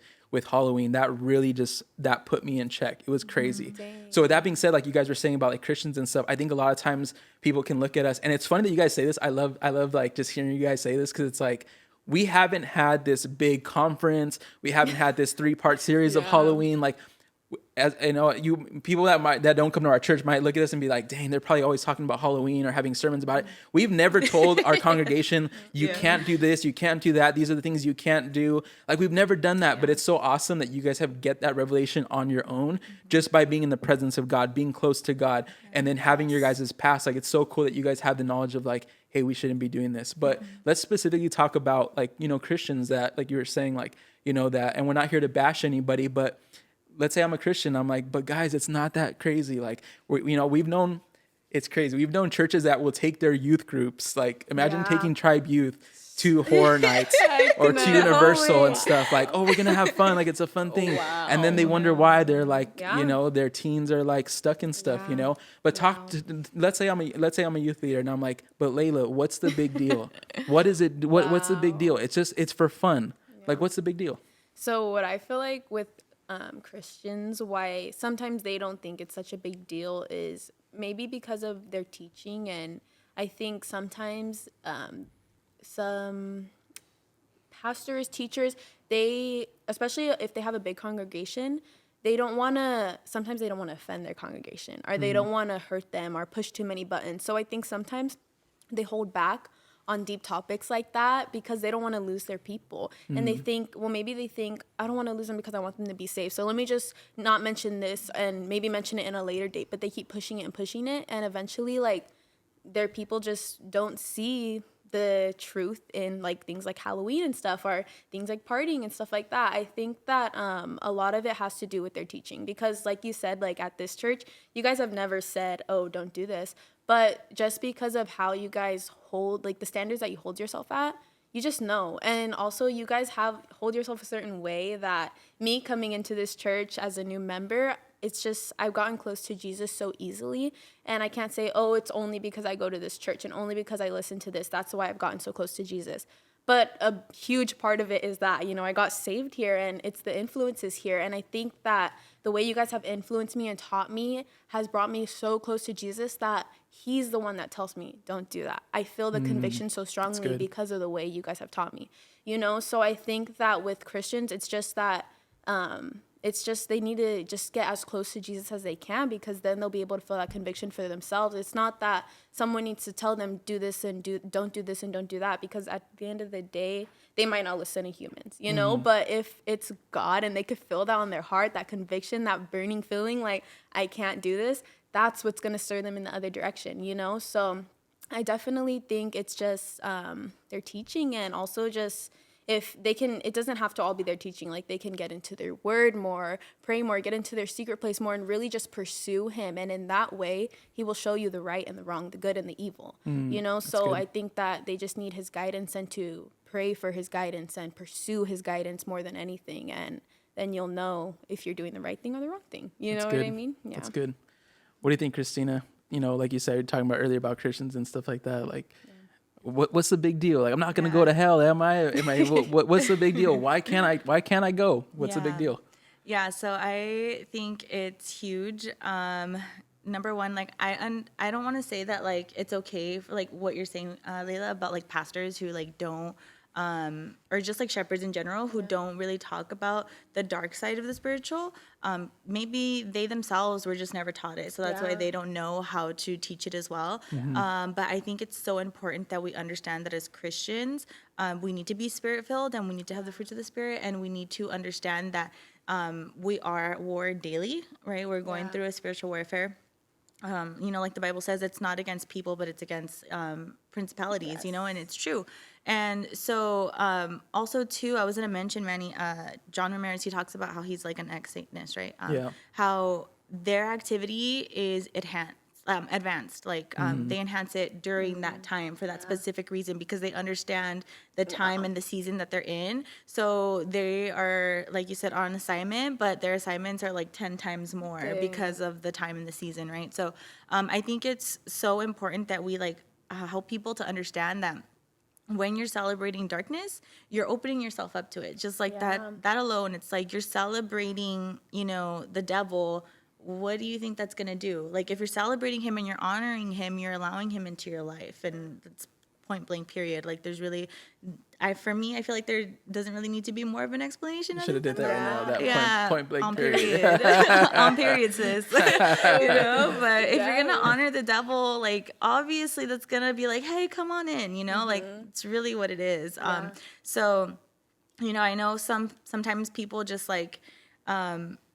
Halloween. That really that put me in check. It was crazy. So with that being said, like you guys were saying about like Christians and stuff, I think a lot of times people can look at us, and it's funny that you guys say this. I love like just hearing you guys say this, because it's like we haven't had this big conference. We haven't had this 3-part series of Halloween. Like, as you people that don't come to our church might look at us and be like, dang, they're probably always talking about Halloween or having sermons about it. We've never told our congregation, you can't do this, you can't do that, these are the things you can't do. Like we've never done that. But it's so awesome that you guys get that revelation on your own, just by being in the presence of God, being close to God, and then having your guys' past. Like it's so cool that you guys have the knowledge of like, hey, we shouldn't be doing this. But let's specifically talk about like, Christians that, like you were saying, like, that, and we're not here to bash anybody, but let's say I'm a Christian. I'm like, but guys, it's not that crazy. Like, we've known, it's crazy. We've known churches that will take their youth groups. Like, imagine taking Tribe Youth to horror nights or to Universal and stuff. Like, oh, we're going to have fun. Like, it's a fun thing. Wow. And then they wonder why they're like, their teens are like stuck in stuff, But let's say I'm a youth leader and I'm like, but Laila, what's the big deal? What is it? What's the big deal? It's for fun. Yeah. Like, what's the big deal? So what I feel like with Christians, why sometimes they don't think it's such a big deal is maybe because of their teaching. And I think sometimes some pastors, teachers, they, especially if they have a big congregation, sometimes they don't want to offend their congregation, or they don't want to hurt them or push too many buttons. So I think sometimes they hold back on deep topics like that because they don't want to lose their people. And they think, I don't want to lose them because I want them to be safe. So let me just not mention this and maybe mention it in a later date. But they keep pushing it. And eventually, like, their people just don't see the truth in like things like Halloween and stuff, or things like partying and stuff like that. I think that a lot of it has to do with their teaching, because like you said, like at this church, you guys have never said, oh, don't do this. But just because of how you guys hold, like the standards that you hold yourself at, you just know. And also you guys hold yourself a certain way that me coming into this church as a new member, it's just, I've gotten close to Jesus so easily. And I can't say, oh, it's only because I go to this church and only because I listen to this. That's why I've gotten so close to Jesus. But a huge part of it is that, I got saved here, and it's the influences here. And I think that the way you guys have influenced me and taught me has brought me so close to Jesus that he's the one that tells me, don't do that. I feel the conviction so strongly because of the way you guys have taught me, So I think that with Christians, it's just that they need to just get as close to Jesus as they can, because then they'll be able to feel that conviction for themselves. It's not that someone needs to tell them do this and don't do this and don't do that, because at the end of the day, they might not listen to humans, But if it's God and they could feel that on their heart, that conviction, that burning feeling like I can't do this, that's what's going to stir them in the other direction, So I definitely think it's just their teaching, and also just if they can, it doesn't have to all be their teaching. Like they can get into their word more, pray more, get into their secret place more, and really just pursue him. And in that way, he will show you the right and the wrong, the good and the evil, So good. I think that they just need his guidance, and to pray for his guidance and pursue his guidance more than anything. And then you'll know if you're doing the right thing or the wrong thing. You know what I mean? Yeah. That's good. What do you think, Cristina? Like you said, you're talking about earlier about Christians and stuff like that. Like, what's the big deal? Like, I'm not going to go to hell, am I? What's the big deal? Why can't I go? What's the big deal? Yeah, so I think it's huge. Number one, like I don't want to say that like it's okay for like what you're saying, Laila, about like pastors who like don't or just like shepherds in general who don't really talk about the dark side of the spiritual. Maybe they themselves were just never taught it, so that's why they don't know how to teach it as well. But I think it's so important that we understand that as Christians, we need to be spirit-filled, and we need to have the fruits of the Spirit, and we need to understand that we are at war daily, right? We're going through a spiritual warfare. Like the Bible says, it's not against people, but it's against principalities, and it's true. And so also, too, I was going to mention, Manny, John Ramirez, he talks about how he's like an ex-Satanist, right? How their activity is advanced. Like they enhance it during that time for that specific reason, because they understand the time and the season that they're in. So they are, like you said, on assignment, but their assignments are like 10 times more because of the time and the season, right? So I think it's so important that we like help people to understand that when you're celebrating darkness, you're opening yourself up to it. Just like that alone, it's like you're celebrating, the devil. What do you think that's going to do? Like, if you're celebrating him and you're honoring him, you're allowing him into your life. And it's point blank, period. Like, there's really, for me, I feel like there doesn't really need to be more of an explanation. You should have did that right now. Point blank, on period. On period, sis. But if you're going to honor the devil, like, obviously that's going to be like, hey, come on in, like, it's really what it is. So, I know sometimes people just like,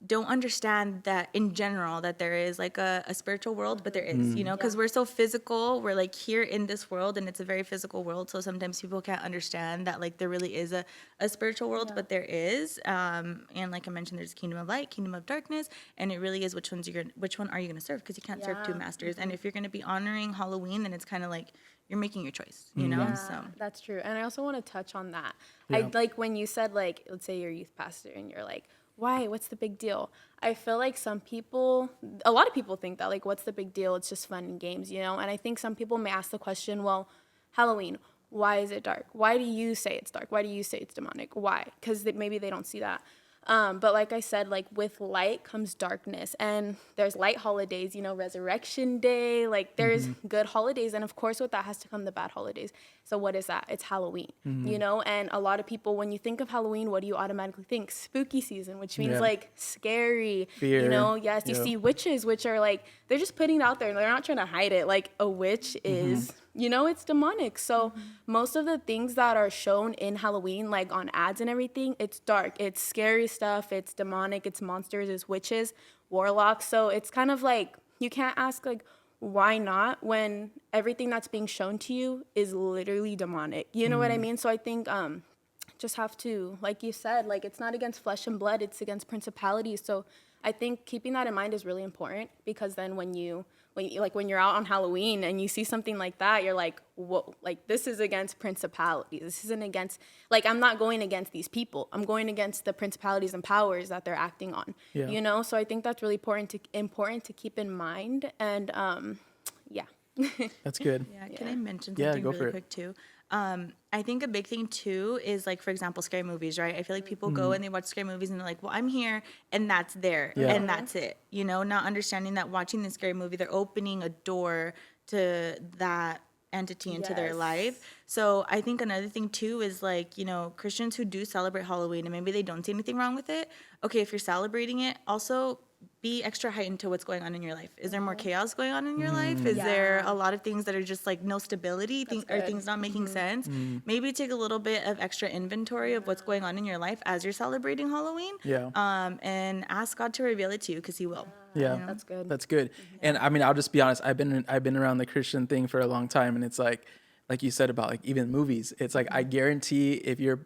don't understand that in general that there is like a spiritual world, but there is, because we're so physical. We're like here in this world, and it's a very physical world. So sometimes people can't understand that like there really is a spiritual world, but there is. And like I mentioned, there's kingdom of light, kingdom of darkness, and it really is which one are you going to serve? Because you can't serve two masters. And if you're going to be honoring Halloween, then it's kind of like you're making your choice, So that's true. And I also want to touch on that. I like when you said, like, let's say you're a youth pastor and you're like, why? What's the big deal? I feel like a lot of people think that, like, what's the big deal? It's just fun and games, And I think some people may ask the question, well, Halloween, why is it dark? Why do you say it's dark? Why do you say it's demonic? Why? Because maybe they don't see that. But like I said, like with light comes darkness, and there's light holidays, Resurrection Day, like there's good holidays. And of course with that has to come the bad holidays. So what is that? It's Halloween, and a lot of people, when you think of Halloween, what do you automatically think? Spooky season, which means like scary, fear. Yes, you see witches, which are like, they're just putting it out there and they're not trying to hide it. Like a witch is, it's demonic. So most of the things that are shown in Halloween, like on ads and everything, it's dark, it's scary stuff, it's demonic, it's monsters, it's witches, warlocks. So it's kind of like, you can't ask like, why not when everything that's being shown to you is literally demonic? You know what I mean? So I think just have to, like you said, like it's not against flesh and blood, it's against principalities. So I think keeping that in mind is really important, because then when you're out on Halloween and you see something like that, you're like, whoa, like this is against principalities. This isn't against, like, I'm not going against these people. I'm going against the principalities and powers that they're acting on, you know? So I think that's really important to keep in mind. And yeah. That's good. Yeah. Can I mention something really quick too? I think a big thing too is, like, for example, scary movies, right? I feel like people go and they watch scary movies and they're like, well, I'm here and that's there and that's it, you know, not understanding that watching the scary movie, they're opening a door to that entity into their life. So I think another thing too is, like, you know, Christians who do celebrate Halloween and maybe they don't see anything wrong with it. Okay, if you're celebrating it, also be extra heightened to what's going on in your life. Is there more chaos going on in your life? Is there a lot of things that are just like no stability, or things not making sense? Maybe take a little bit of extra inventory of what's going on in your life as you're celebrating Halloween. And ask God to reveal it to you, because He will. Yeah, you know? That's good. That's good. And I mean, I'll just be honest. I've been around the Christian thing for a long time, and it's like you said about like even movies. It's like I guarantee if you're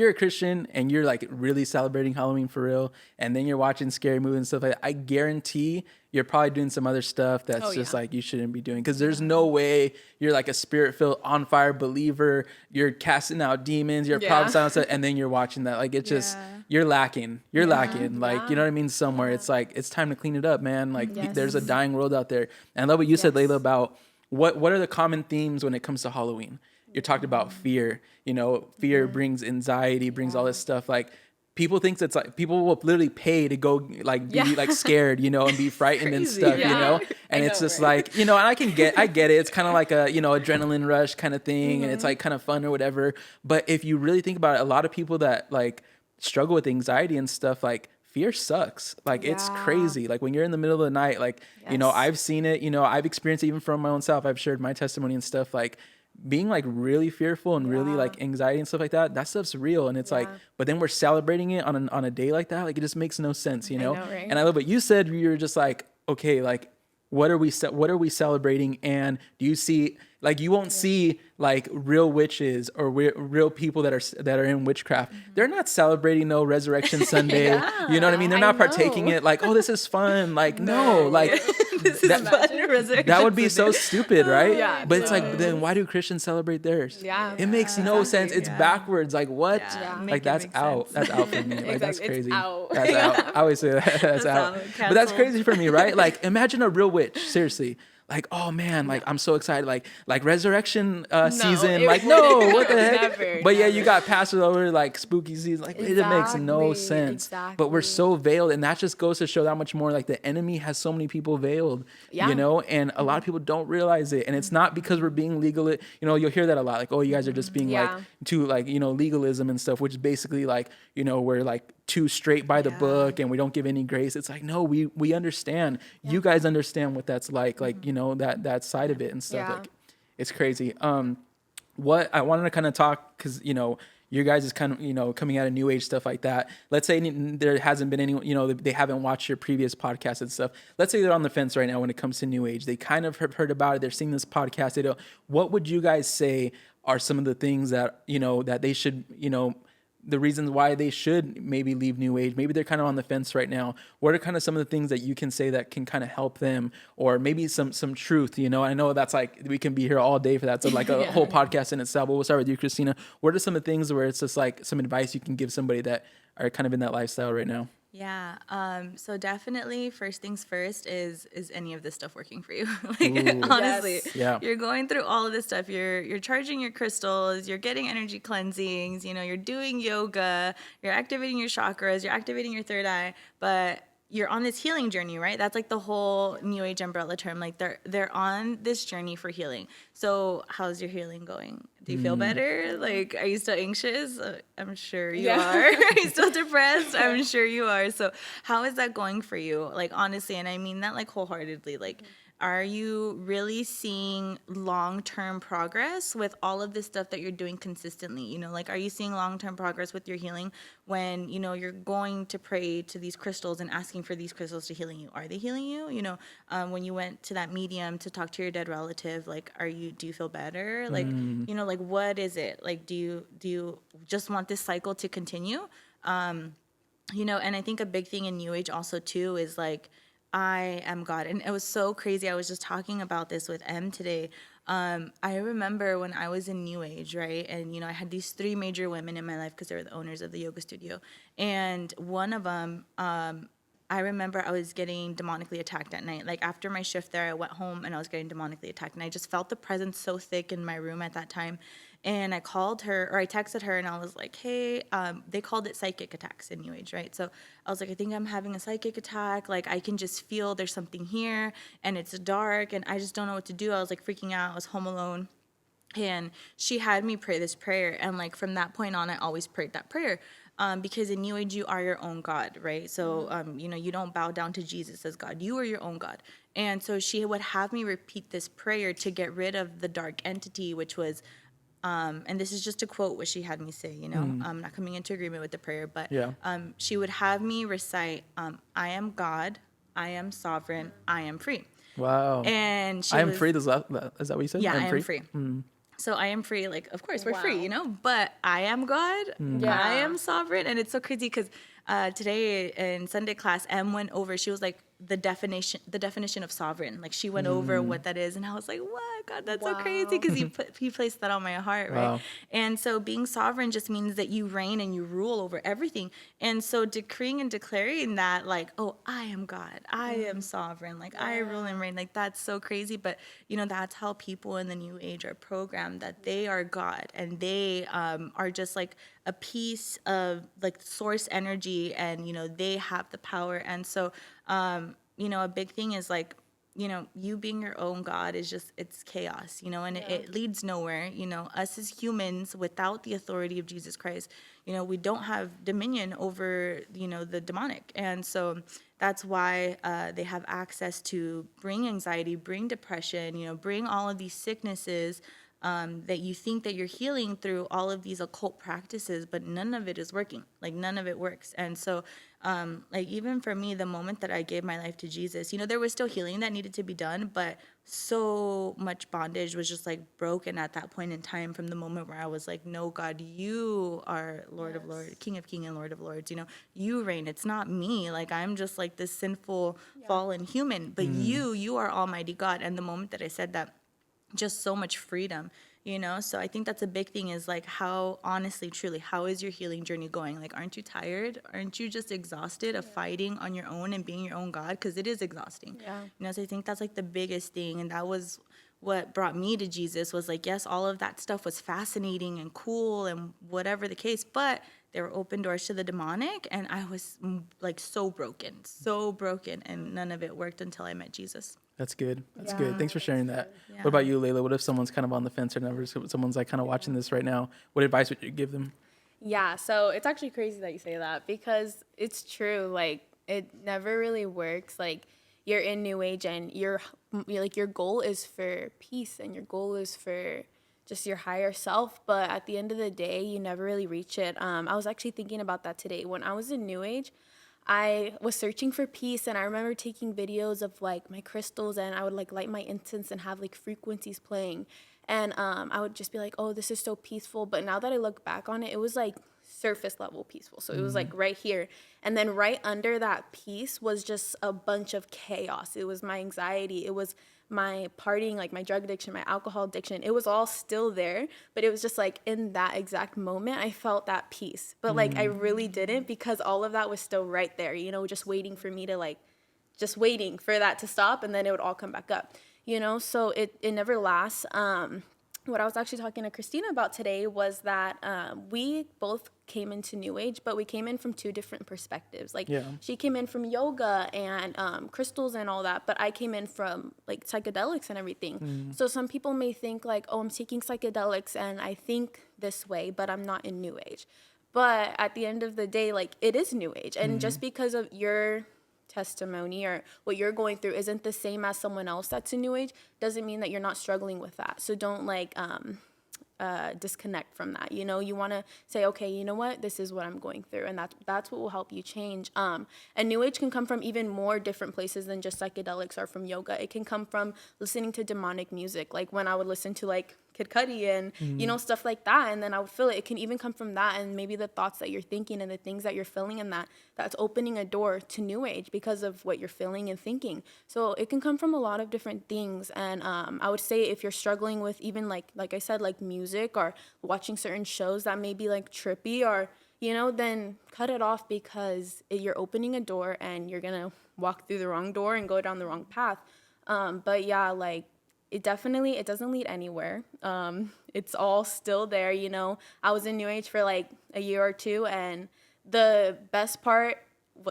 a Christian and you're like really celebrating Halloween for real, and then you're watching scary movies and stuff like that, I guarantee you're probably doing some other stuff that's just like you shouldn't be doing. Because there's no way you're like a spirit-filled, on-fire believer. You're casting out demons. You're prophesying stuff, and then you're watching that. Like, it's just, you're lacking. You're lacking. Like, you know what I mean? Somewhere. It's like, it's time to clean it up, man. Like, there's a dying world out there. And I love what you said, Laila, about what are the common themes when it comes to Halloween? You're talking about fear. You know, fear brings anxiety, brings all this stuff. Like, people think that's like, people will literally pay to go like be like scared, you know, and be frightened and stuff, you know. And it's just like, you know, and I get it. It's kind of like a, you know, adrenaline rush kind of thing, and it's like kind of fun or whatever. But if you really think about it, a lot of people that like struggle with anxiety and stuff, like, fear sucks. Like, it's crazy. Like, when you're in the middle of the night, like, you know, I've seen it, you know, I've experienced it even from my own self. I've shared my testimony and stuff, like, being like really fearful and really like anxiety and stuff like that stuff's real. And it's like, but then we're celebrating it on a day like that. Like, it just makes no sense, you know? Right? And I love what you said. You were just like, okay, like, what are we celebrating? And do you see, like, you won't see like real witches or real people that are in witchcraft. They're not celebrating no Resurrection Sunday. You know what I mean? They're not partaking in it like, oh, this is fun. Like, no, like that would be so stupid, right? But it's like, then why do Christians celebrate theirs? It makes no sense. It's backwards. Like, what? Like, that's out. That's out for me. Like, that's crazy. That's out. I always say that. That's out. But that's crazy for me, right? Like, imagine a real witch. Seriously. Like, oh man, like, I'm so excited, like Resurrection season, like, no, what the heck? But yeah, you got passed over like spooky season, like, it makes no sense. But we're so veiled, and that just goes to show that much more like the enemy has so many people veiled, you know, and a lot of people don't realize it. And it's not because we're being legal, you know, you'll hear that a lot, like, oh, you guys are just being like too, like, you know, legalism and stuff, which is basically like, you know, we're like too straight by the book and we don't give any grace. It's like, no, we understand. You guys understand what that's like, you know, that side of it and stuff. Like, it's crazy. What I wanted to kind of talk, because, you know, your guys is kind of, you know, coming out of new age stuff like that. Let's say there hasn't been any, you know, they haven't watched your previous podcast and stuff. Let's say they're on the fence right now when it comes to new age. They kind of have heard about it. They're seeing this podcast. They don't. What would you guys say are some of the things that, you know, that they should, you know, the reasons why they should maybe leave new age? Maybe they're kind of on the fence right now. What are kind of some of the things that you can say that can kind of help them, or maybe some truth, you know? I know that's like, we can be here all day for that. So like a whole podcast in itself. But we'll start with you, Cristina. What are some of the things where it's just like some advice you can give somebody that are kind of in that lifestyle right now? Yeah. So definitely, first things first is any of this stuff working for you? Like, honestly, you're going through all of this stuff. You're charging your crystals. You're getting energy cleansings. You know, you're doing yoga. You're activating your chakras. You're activating your third eye. But you're on this healing journey, right? That's like the whole new age umbrella term. Like, they're on this journey for healing. So how's your healing going? Do you feel better? Like, are you still anxious? I'm sure you are. Are you still depressed? I'm sure you are. So how is that going for you? Like, honestly, and I mean that like wholeheartedly. Like, are you really seeing long-term progress with all of this stuff that you're doing consistently? You know, like, are you seeing long-term progress with your healing when, you know, you're going to pray to these crystals and asking for these crystals to healing you? Are they healing you? You know, when you went to that medium to talk to your dead relative, like, do you feel better? Like, you know, like, what is it? Like, do you just want this cycle to continue? You know, and I think a big thing in New Age also too is like, I am God. And it was so crazy. I was just talking about this with M today. I remember when I was in New Age, right? And, you know, I had these 3 major women in my life because they were the owners of the yoga studio. And one of them, I remember I was getting demonically attacked at night. Like, after my shift there, I went home and I was getting demonically attacked. And I just felt the presence so thick in my room at that time. And I called her, or I texted her, and I was like, hey, they called it psychic attacks in New Age, right? So I was like, I think I'm having a psychic attack. Like, I can just feel there's something here, and it's dark, and I just don't know what to do. I was like freaking out. I was home alone. And she had me pray this prayer. And like, from that point on, I always prayed that prayer. Because in New Age, you are your own God, right? So, you know, you don't bow down to Jesus as God. You are your own God. And so she would have me repeat this prayer to get rid of the dark entity, which was, and this is just a quote what she had me say, you know, I'm not coming into agreement with the prayer, but she would have me recite, I am God, I am sovereign, I am free. Wow. And I am free. Is that what you said? Yeah, I am free. So I am free, like, of course, we're free, you know, but I am God, I am sovereign. And it's so crazy because today in Sunday class, Em went over, she was like, the definition of sovereign. Like, she went over what that is. And I was like, what? God, that's so crazy, because he placed that on my heart, right? Wow. And so being sovereign just means that you reign and you rule over everything. And so decreeing and declaring that, like, oh, I am God, I am sovereign, like, I rule and reign, like, that's so crazy. But, you know, that's how people in the New Age are programmed, that they are God, and they are just like a piece of like source energy, and, you know, they have the power. And so, you know, a big thing is like, you know, you being your own God is just, it's chaos, you know, and it leads nowhere. You know, us as humans, without the authority of Jesus Christ, you know, we don't have dominion over, you know, the demonic. And so that's why they have access to bring anxiety, bring depression, you know, bring all of these sicknesses that you think that you're healing through all of these occult practices, but none of it is working. Like, none of it works. And so, like, even for me, the moment that I gave my life to Jesus, you know, there was still healing that needed to be done, but so much bondage was just like broken at that point in time, from the moment where I was like, no, God, you are Lord of Lords, King of Kings and Lord of Lords, you know, you reign. It's not me. Like, I'm just like this sinful, fallen human, but you are Almighty God. And the moment that I said that, just so much freedom, you know? So I think that's a big thing, is like, how, honestly, truly, how is your healing journey going? Like, aren't you tired? Aren't you just exhausted of fighting on your own and being your own God? Because it is exhausting. You know, so I think that's like the biggest thing. And that was what brought me to Jesus, was like, yes, all of that stuff was fascinating and cool and whatever the case, but there were open doors to the demonic, and I was like so broken, and none of it worked until I met Jesus. That's good. That's good. Thanks for sharing that. Yeah. What about you, Laila? What if someone's kind of on the fence, or never, someone's like kind of watching this right now? What advice would you give them? Yeah, so it's actually crazy that you say that, because it's true. Like, it never really works. Like, you're in New Age, and you're like, your goal is for peace, and your goal is for just your higher self, but at the end of the day, you never really reach it. I was actually thinking about that today. When I was in New Age, I was searching for peace, and I remember taking videos of like my crystals, and I would like light my incense and have like frequencies playing, and I would just be like, oh, this is so peaceful. But now that I look back on it, it was like surface level peaceful. So it was like right here, and then right under that peace was just a bunch of chaos. It was my anxiety, it was my partying, like my drug addiction, my alcohol addiction. It was all still there, but it was just like in that exact moment I felt that peace, but like I really didn't, because all of that was still right there, you know, just waiting for me to like, just waiting for that to stop, and then it would all come back up, you know. So it never lasts. What I was actually talking to Cristina about today was that we both came into New Age, but we came in from 2 different perspectives. Like, she came in from yoga and crystals and all that, but I came in from like psychedelics and everything. So some people may think like, oh, I'm taking psychedelics and I think this way, but I'm not in New Age. But at the end of the day, like, it is New Age. And just because of your testimony or what you're going through isn't the same as someone else that's in New Age, doesn't mean that you're not struggling with that. So don't like disconnect from that. You know, you want to say, okay, you know what, this is what I'm going through, and that's what will help you change. And New Age can come from even more different places than just psychedelics or from yoga. It can come from listening to demonic music, like when I would listen to like Kid Cudi and you know, stuff like that, and then I would feel it. It can even come from that, and maybe the thoughts that you're thinking and the things that you're feeling, and that's opening a door to New Age because of what you're feeling and thinking. So it can come from a lot of different things. And I would say if you're struggling with even like I said, like music or watching certain shows that may be like trippy or, you know, then cut it off, because you're opening a door and you're gonna walk through the wrong door and go down the wrong path. But yeah, like it doesn't lead anywhere. It's all still there, you know. I was in New Age for like a year or two, and the best part,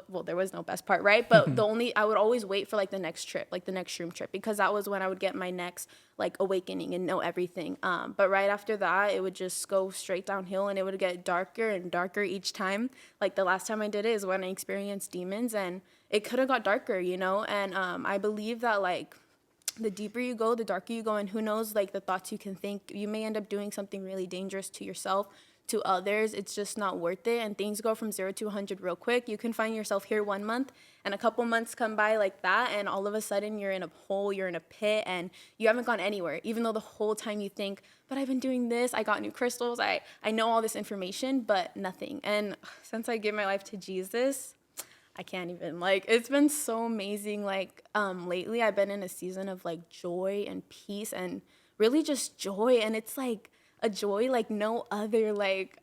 well, there was no best part, right? But I would always wait for like the next trip, like the next shroom trip, because that was when I would get my next like awakening and know everything. But right after that, it would just go straight downhill, and it would get darker and darker each time. Like the last time I did it is when I experienced demons, and it could have got darker, you know. And I believe that like the deeper you go, the darker you go, and who knows, like the thoughts you can think, you may end up doing something really dangerous to yourself, to others. It's just not worth it. And things go from 0 to 100 real quick. You can find yourself here 1 month, and a couple months come by like that, and all of a sudden you're in a hole, you're in a pit, and you haven't gone anywhere, even though the whole time you think, but I've been doing this, I got new crystals, I know all this information, but nothing. And since I gave my life to Jesus, I can't even, like, it's been so amazing. Like, lately I've been in a season of like joy and peace, and really just joy. And it's like a joy like no other. Like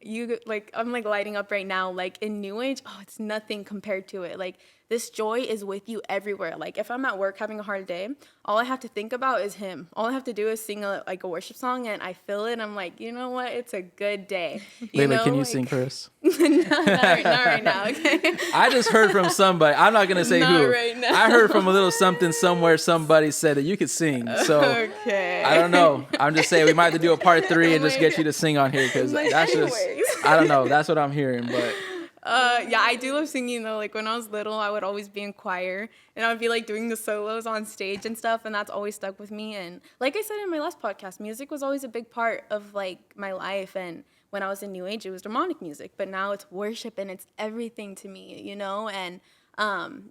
I'm like lighting up right now. Like in New Age, oh, it's nothing compared to it. Like this joy is with you everywhere. Like if I'm at work having a hard day, all I have to think about is him. All I have to do is sing a worship song, and I feel it. And I'm like, you know what? It's a good day. Laila, can you sing for us? not right now. Okay. I just heard from somebody. I'm not gonna say Not who. right now. I heard from a little something somewhere. Somebody said that you could sing. So Okay. I don't know. I'm just saying we might have to do a part 3 and just get you to sing on here, because Like, that's just, anyways. I don't know. That's what I'm hearing. But Yeah, I do love singing though. Like when I was little, I would always be in choir, and I would be like doing the solos on stage and stuff, and that's always stuck with me. And like I said in my last podcast, music was always a big part of like my life. And when I was in New Age, it was demonic music, but now it's worship, and it's everything to me, you know. And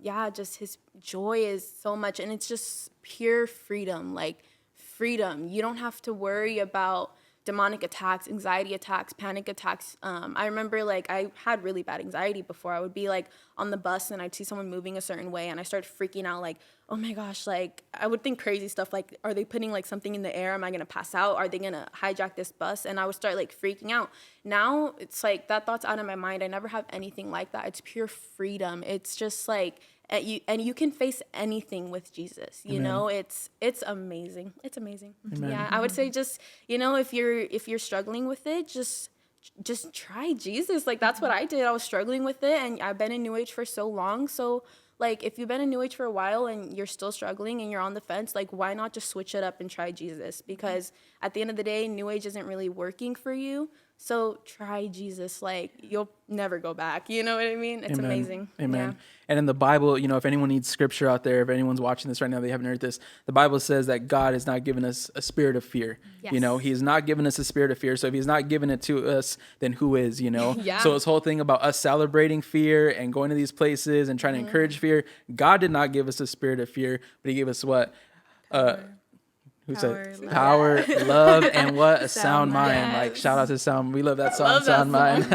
yeah, just his joy is so much, and it's just pure freedom. Like freedom. You don't have to worry about demonic attacks, anxiety attacks, panic attacks. I remember like I had really bad anxiety before. I would be like on the bus and I'd see someone moving a certain way, and I started freaking out like, oh my gosh, like I would think crazy stuff like, are they putting like something in the air? Am I going to pass out? Are they going to hijack this bus? And I would start like freaking out. Now it's like that thought's out of my mind. I never have anything like that. It's pure freedom. It's just like, you can face anything with Jesus, you Amen. know. It's amazing. It's amazing. Amen. Yeah, I would say just, you know, if you're struggling with it, just try Jesus. Like that's what I did. I was struggling with it, and I've been in New Age for so long. So like if you've been in New Age for a while and you're still struggling and you're on the fence, like why not just switch it up and try Jesus? Because at the end of the day, New Age isn't really working for you. So try Jesus. Like you'll never go back. You know what I mean? It's Amen. amazing. Amen. Yeah. And in the Bible, you know, if anyone needs scripture out there, if anyone's watching this right now, they haven't heard this, the Bible says that God has not given us a spirit of fear. Yes. You know, he's not given us a spirit of fear. So if he's not giving it to us, then who is, you know? Yeah. So this whole thing about us celebrating fear and going to these places and trying to encourage fear, God did not give us a spirit of fear, but he gave us what? Who said power, love, and what? A sound mind. Like shout out to Sound. We love that song, Sound Mind.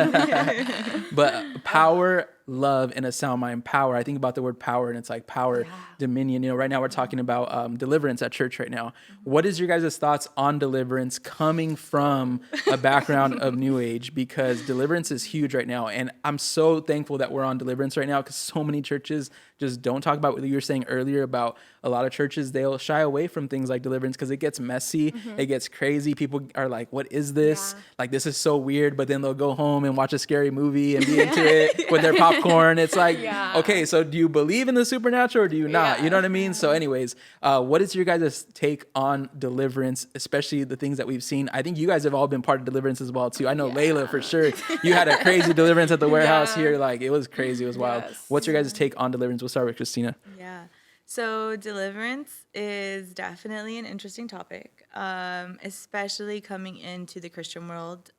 But power, love, and a sound mind. Power. I think about the word power, and it's like power, dominion. You know, right now we're talking about deliverance at church right now. What is your guys' thoughts on deliverance coming from a background of New Age? Because deliverance is huge right now, and I'm so thankful that we're on deliverance right now, because so many churches just don't talk about what you were saying earlier about a lot of churches. They'll shy away from things like deliverance because it gets messy, it gets crazy. People are like, what is this? Yeah. Like, this is so weird. But then they'll go home and watch a scary movie and be into it with their popcorn popcorn. It's like, Yeah. okay, so do you believe in the supernatural or do you not? Yeah. You know what I mean? So anyways, what is your guys' take on Deliverance, especially the things that we've seen? I think you guys have all been part of Deliverance as well too. I know Laila for sure. You had a crazy Deliverance at the warehouse here. Like it was crazy. It was wild. Yes. What's your guys' take on Deliverance? We'll start with Cristina. Yeah. So deliverance is definitely an interesting topic, especially coming into the Christian world.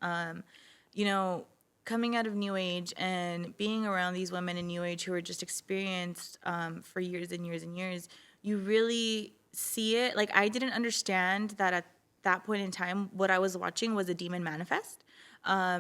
You know, coming out of New Age and being around these women in New Age who are just experienced for years and years and years, you really see it. Like I didn't understand that at that point in time, what I was watching was a demon manifest.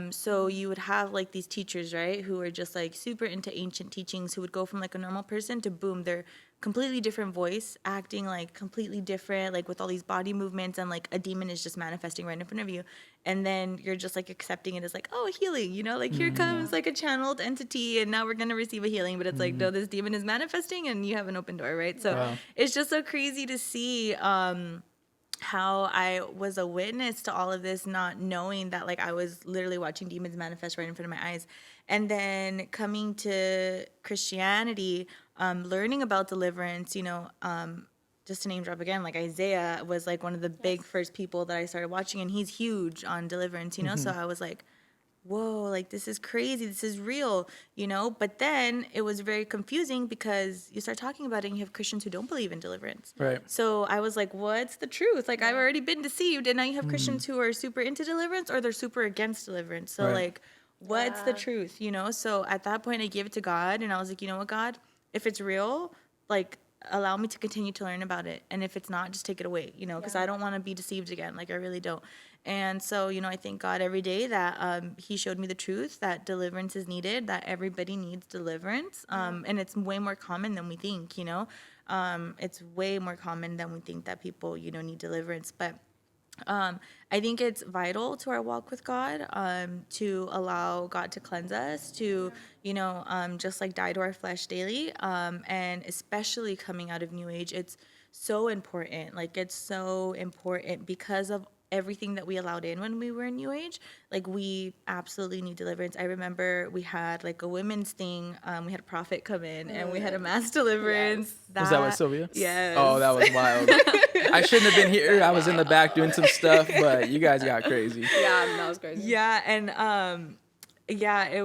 So you would have like these teachers, right, who are just like super into ancient teachings, who would go from like a normal person to boom, they're completely different voice, acting like completely different, like with all these body movements, and like a demon is just manifesting right in front of you. And then you're just like accepting it as like, oh, healing, you know, like here comes like a channeled entity and now we're going to receive a healing. But it's like, no, this demon is manifesting and you have an open door, right? So it's just so crazy to see how I was a witness to all of this, not knowing that like I was literally watching demons manifest right in front of my eyes. And then coming to Christianity, learning about deliverance, you know, just to name drop again, like Isaiah was like one of the big first people that I started watching, and he's huge on deliverance, you know? So I was like, whoa, like this is crazy, this is real, you know? But then it was very confusing because you start talking about it and you have Christians who don't believe in deliverance. Right. So I was like, what's the truth? Like I've already been deceived, and now you have Christians who are super into deliverance or they're super against deliverance. So like, what's the truth, you know? So at that point I gave it to God, and I was like, you know what, God, if it's real, like allow me to continue to learn about it. And if it's not, just take it away, you know, because I don't want to be deceived again. Like I really don't. And so, you know, I thank God every day that he showed me the truth, that deliverance is needed, that everybody needs deliverance. And it's way more common than we think, you know. It's way more common than we think that people, you know, need deliverance. But I think it's vital to our walk with God, to allow God to cleanse us, to, you know, just like die to our flesh daily. And especially coming out of New Age, it's so important. Like it's so important because of everything that we allowed in when we were in New Age. Like we absolutely need deliverance. I remember we had like a women's thing. We had a prophet come in and we had a mass deliverance. Yes. Was that with Sylvia? Yes. Oh, that was wild. I shouldn't have been here. I was in the back doing some stuff, but you guys got crazy. Yeah, that was crazy. Yeah, and yeah, it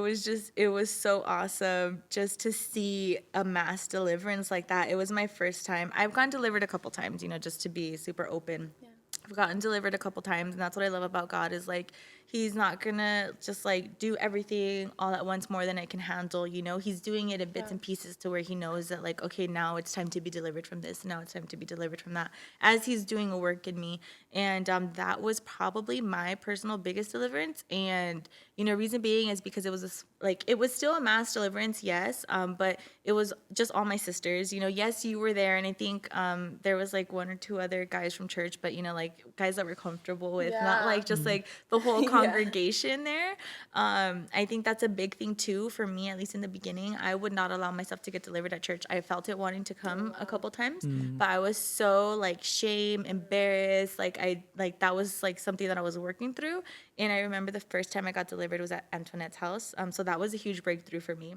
was so awesome just to see a mass deliverance like that. It was my first time. I've gotten delivered a couple times, you know, just to be super open. Yeah. I've gotten delivered a couple times, and that's what I love about God is like he's not gonna just like do everything all at once more than I can handle, you know. He's doing it in bits and pieces to where he knows that like, okay, now it's time to be delivered from this, now it's time to be delivered from that, as he's doing a work in me. And that was probably my personal biggest deliverance. And you know, reason being is because it was it was still a mass deliverance, yes, but it was just all my sisters, you know. Yes, you were there, and I think there was like one or two other guys from church, but you know, like guys that we're comfortable with, not like just like the whole congregation there. I think that's a big thing too for me, at least in the beginning. I would not allow myself to get delivered at church. I felt it wanting to come a couple times, but I was so like shame, embarrassed, like that was like something that I was working through. And I remember the first time I got delivered was at Antoinette's house. So that was a huge breakthrough for me.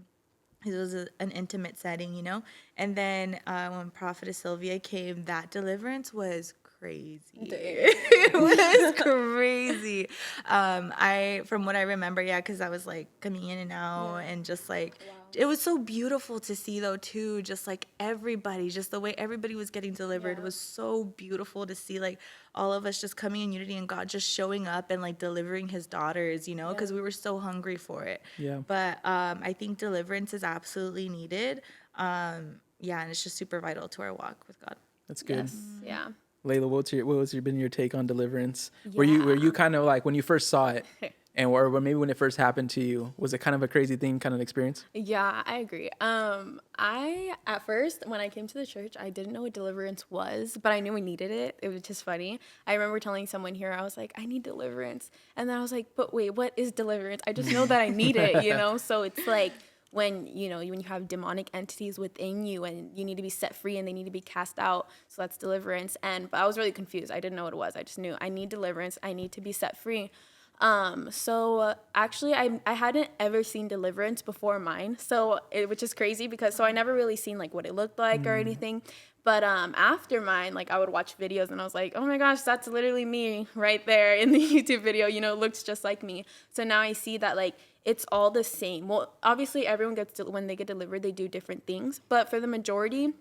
It was an intimate setting, you know. And then when Prophetess Sylvia came, that deliverance was crazy. It was crazy. From what I remember, yeah, because I was like coming in and out and just like, it was so beautiful to see though too, just like everybody, just the way everybody was getting delivered was so beautiful to see, like all of us just coming in unity and God just showing up and like delivering his daughters, you know, because we were so hungry for it. Yeah. But I think deliverance is absolutely needed. And it's just super vital to our walk with God. That's good. Yes. Yeah. Layla, what was your take on deliverance? Yeah. Were you kind of like when you first saw it, and or maybe when it first happened to you, was it kind of a crazy thing, kind of experience? Yeah, I agree. I at first when I came to the church, I didn't know what deliverance was, but I knew we needed it. It was just funny. I remember telling someone here, I was like, I need deliverance, and then I was like, but wait, what is deliverance? I just know that I need it, you know. So it's like, when you have demonic entities within you and you need to be set free and they need to be cast out. So that's deliverance. But I was really confused. I didn't know what it was. I just knew I need deliverance. I need to be set free. So actually I hadn't ever seen Deliverance before mine. Which is crazy because I never really seen like what it looked like or anything. But after mine, like I would watch videos and I was like, oh my gosh, that's literally me right there in the YouTube video. You know, it looks just like me. So now I see that like it's all the same. Well, obviously everyone when they get delivered, they do different things. But for the majority,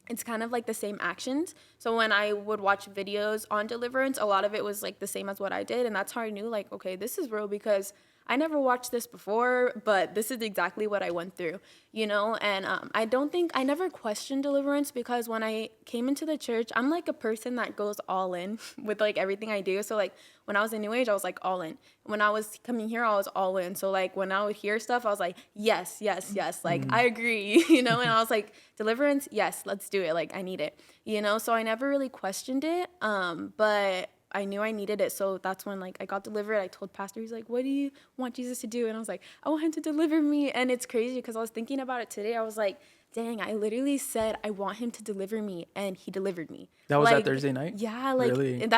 it's kind of like the same actions. So when I would watch videos on Deliverance, a lot of it was like the same as what I did. And that's how I knew like, okay, this is real because I never watched this before, but this is exactly what I went through, you know? And I never questioned Deliverance because when I came into the church, I'm like a person that goes all in with like everything I do. So like when I was in New Age, I was like all in. When I was coming here, I was all in. So like when I would hear stuff, I was like, yes, yes, yes. Like I agree, you know? And I was like, Deliverance, yes, let's do it. Like I need it, you know? So I never really questioned it. But I knew I needed it. So that's when like I got delivered. I told pastor, he's like, what do you want Jesus to do? And I was like, I want him to deliver me. And it's crazy because I was thinking about it today. I was like, dang, I literally said, I want him to deliver me. And he delivered me. That was like, that Thursday night? Yeah. Like really?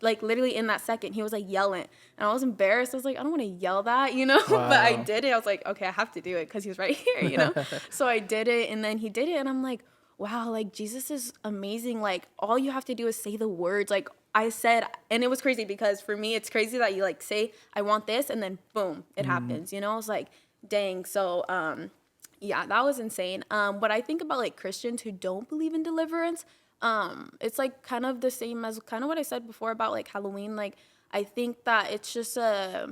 Like literally in that second, he was like yelling and I was embarrassed. I was like, I don't want to yell that, you know, Wow. But I did it. I was like, okay, I have to do it because he was right here, you know? So I did it and then he did it. And I'm like, wow, like Jesus is amazing. Like all you have to do is say the words. Like I said, and it was crazy because for me, it's crazy that you like say, I want this, and then boom, it happens, you know? I was like, dang. So, yeah, that was insane. What I think about like Christians who don't believe in deliverance, it's like kind of the same as kind of what I said before about like Halloween. Like, I think that it's just a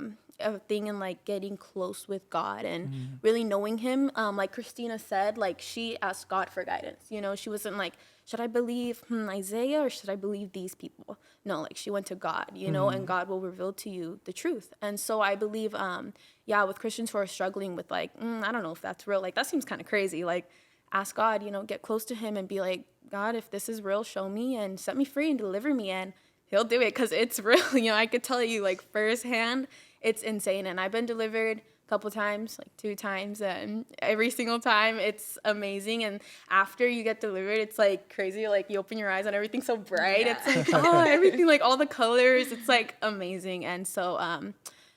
thing in like getting close with God and really knowing him. Like Cristina said, like she asked God for guidance, you know? She wasn't like, should I believe Isaiah or should I believe these people? No, like she went to God, you know, and God will reveal to you the truth. And so I believe, with Christians who are struggling with like, I don't know if that's real. Like that seems kind of crazy. Like ask God, you know, get close to him and be like, God, if this is real, show me and set me free and deliver me. And he'll do it because it's real. You know, I could tell you like firsthand, it's insane. And I've been delivered couple times, like 2 times, and every single time it's amazing. And after you get delivered, it's like crazy. Like you open your eyes and everything's so bright. Yeah. It's like, oh, everything, like all the colors, it's like amazing. And so,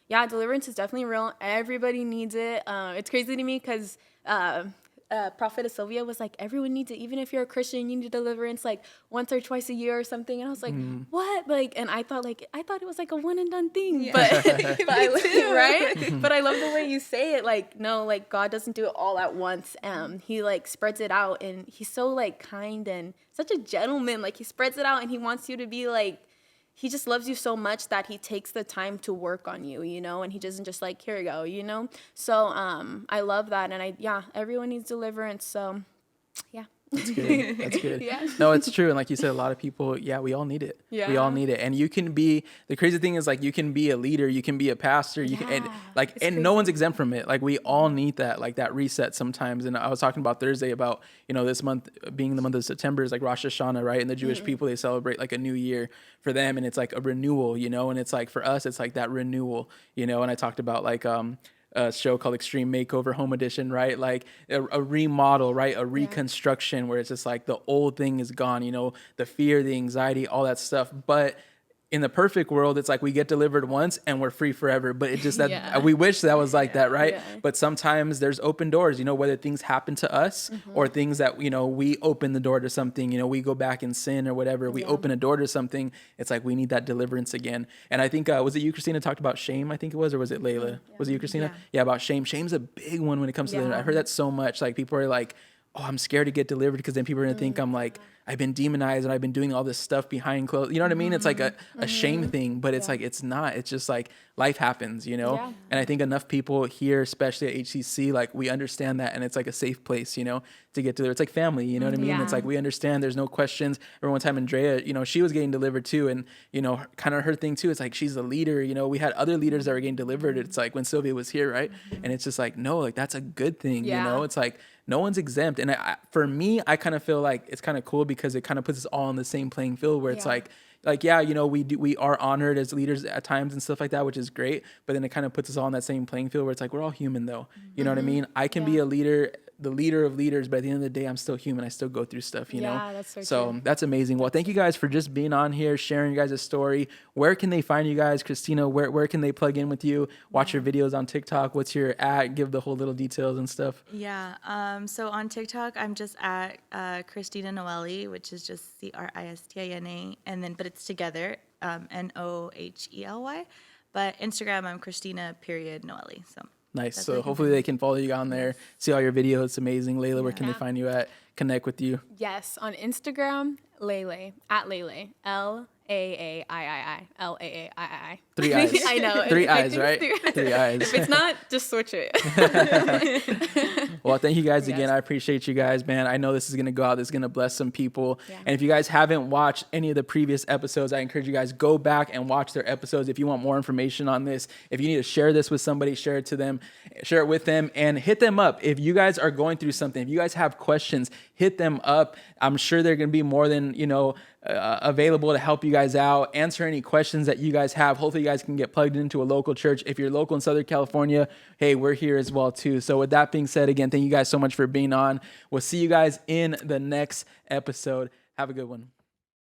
deliverance is definitely real. Everybody needs it. It's crazy to me because Prophetess Sylvia was like, everyone needs it. Even if you're a Christian, you need deliverance like once or twice a year or something. And I was like, what? Like, and I thought it was like a one and done thing. Yeah. But right? But I love the way you say it. Like, no, like God doesn't do it all at once. He like spreads it out and he's so like kind and such a gentleman. Like he spreads it out and he wants you to be like, he just loves you so much that he takes the time to work on you, you know, and he doesn't just like, here you go, you know? So, I love that. And everyone needs deliverance. So yeah. That's good. That's good. Yeah. No, it's true. And like you said, a lot of people, we all need it. Yeah. We all need it. And you can be, the crazy thing is like, you can be a leader, you can be a pastor, you can, and no one's exempt from it. Like we all need that, like that reset sometimes. And I was talking about Thursday about, you know, this month being the month of September is like Rosh Hashanah, right? And the Jewish people, they celebrate like a new year for them. And it's like a renewal, you know, and it's like, for us, it's like that renewal, you know? And I talked about like, a show called Extreme Makeover Home Edition, right? Like a remodel, right? A reconstruction where it's just like the old thing is gone, you know, the fear, the anxiety, all that stuff. But in the perfect world, it's like we get delivered once and we're free forever. But it just that we wish that was like that, right? Yeah. But sometimes there's open doors, you know, whether things happen to us or things that, you know, we open the door to something, you know, we go back and sin or whatever, we open a door to something. It's like we need that deliverance again. And I think, was it you, Cristina, talked about shame, I think it was, or was it Laila? Was it you, Cristina? Yeah, about shame. Shame's a big one when it comes to deliverance. I heard that so much. Like people are like, oh, I'm scared to get delivered because then people are going to think I'm like, I've been demonized and I've been doing all this stuff behind closed. You know what I mean? It's like a shame thing, but it's like, it's not. It's just like life happens, you know? Yeah. And I think enough people here, especially at HCC, like we understand that and it's like a safe place, you know, to get delivered. It's like family, you know what I mean? Yeah. It's like we understand there's no questions. Remember one time Andrea, you know, she was getting delivered too. And, you know, kind of her thing too, it's like she's a leader, you know, we had other leaders that were getting delivered. It's like when Sylvia was here, right? And it's just like, no, like that's a good thing, you know? It's like, no one's exempt. And for me, I kind of feel like it's kind of cool because it kind of puts us all on the same playing field where it's like, you know, we are honored as leaders at times and stuff like that, which is great. But then it kind of puts us all on that same playing field where it's like, we're all human though. You know what I mean? I can be a leader the leader of leaders, but at the end of the day, I'm still human. I still go through stuff, you know? Yeah, that's so true. That's amazing. Well, thank you guys for just being on here, sharing your guys' story. Where can they find you guys? Cristina, where can they plug in with you? Watch your videos on TikTok. What's your at? Give the whole little details and stuff. Yeah. So on TikTok, I'm just at Cristina Noeli, which is just Cristina, and then but it's together, Nohely. But Instagram, I'm Cristina.Noeli. So nice. So hopefully they can follow you on there, see all your videos. It's amazing. Laila, where can they find you at? Connect with you. Yes, on Instagram, Laila, at Laila, Laai. 3 eyes. I know. 3 eyes, right? 3 eyes. If it's not, just switch it. Well, thank you guys again. I appreciate you guys, man. I know this is going to go out. This is going to bless some people. Yeah. And if you guys haven't watched any of the previous episodes, I encourage you guys, go back and watch their episodes. If you want more information on this, if you need to share this with somebody, share it to them, share it with them, and hit them up. If you guys are going through something, if you guys have questions, hit them up. I'm sure they're going to be more than, available to help you guys out, answer any questions that you guys have. Hopefully you guys can get plugged into a local church. If you're local in Southern California, hey, we're here as well too. So with that being said, again, thank you guys so much for being on. We'll see you guys in the next episode. Have a good one.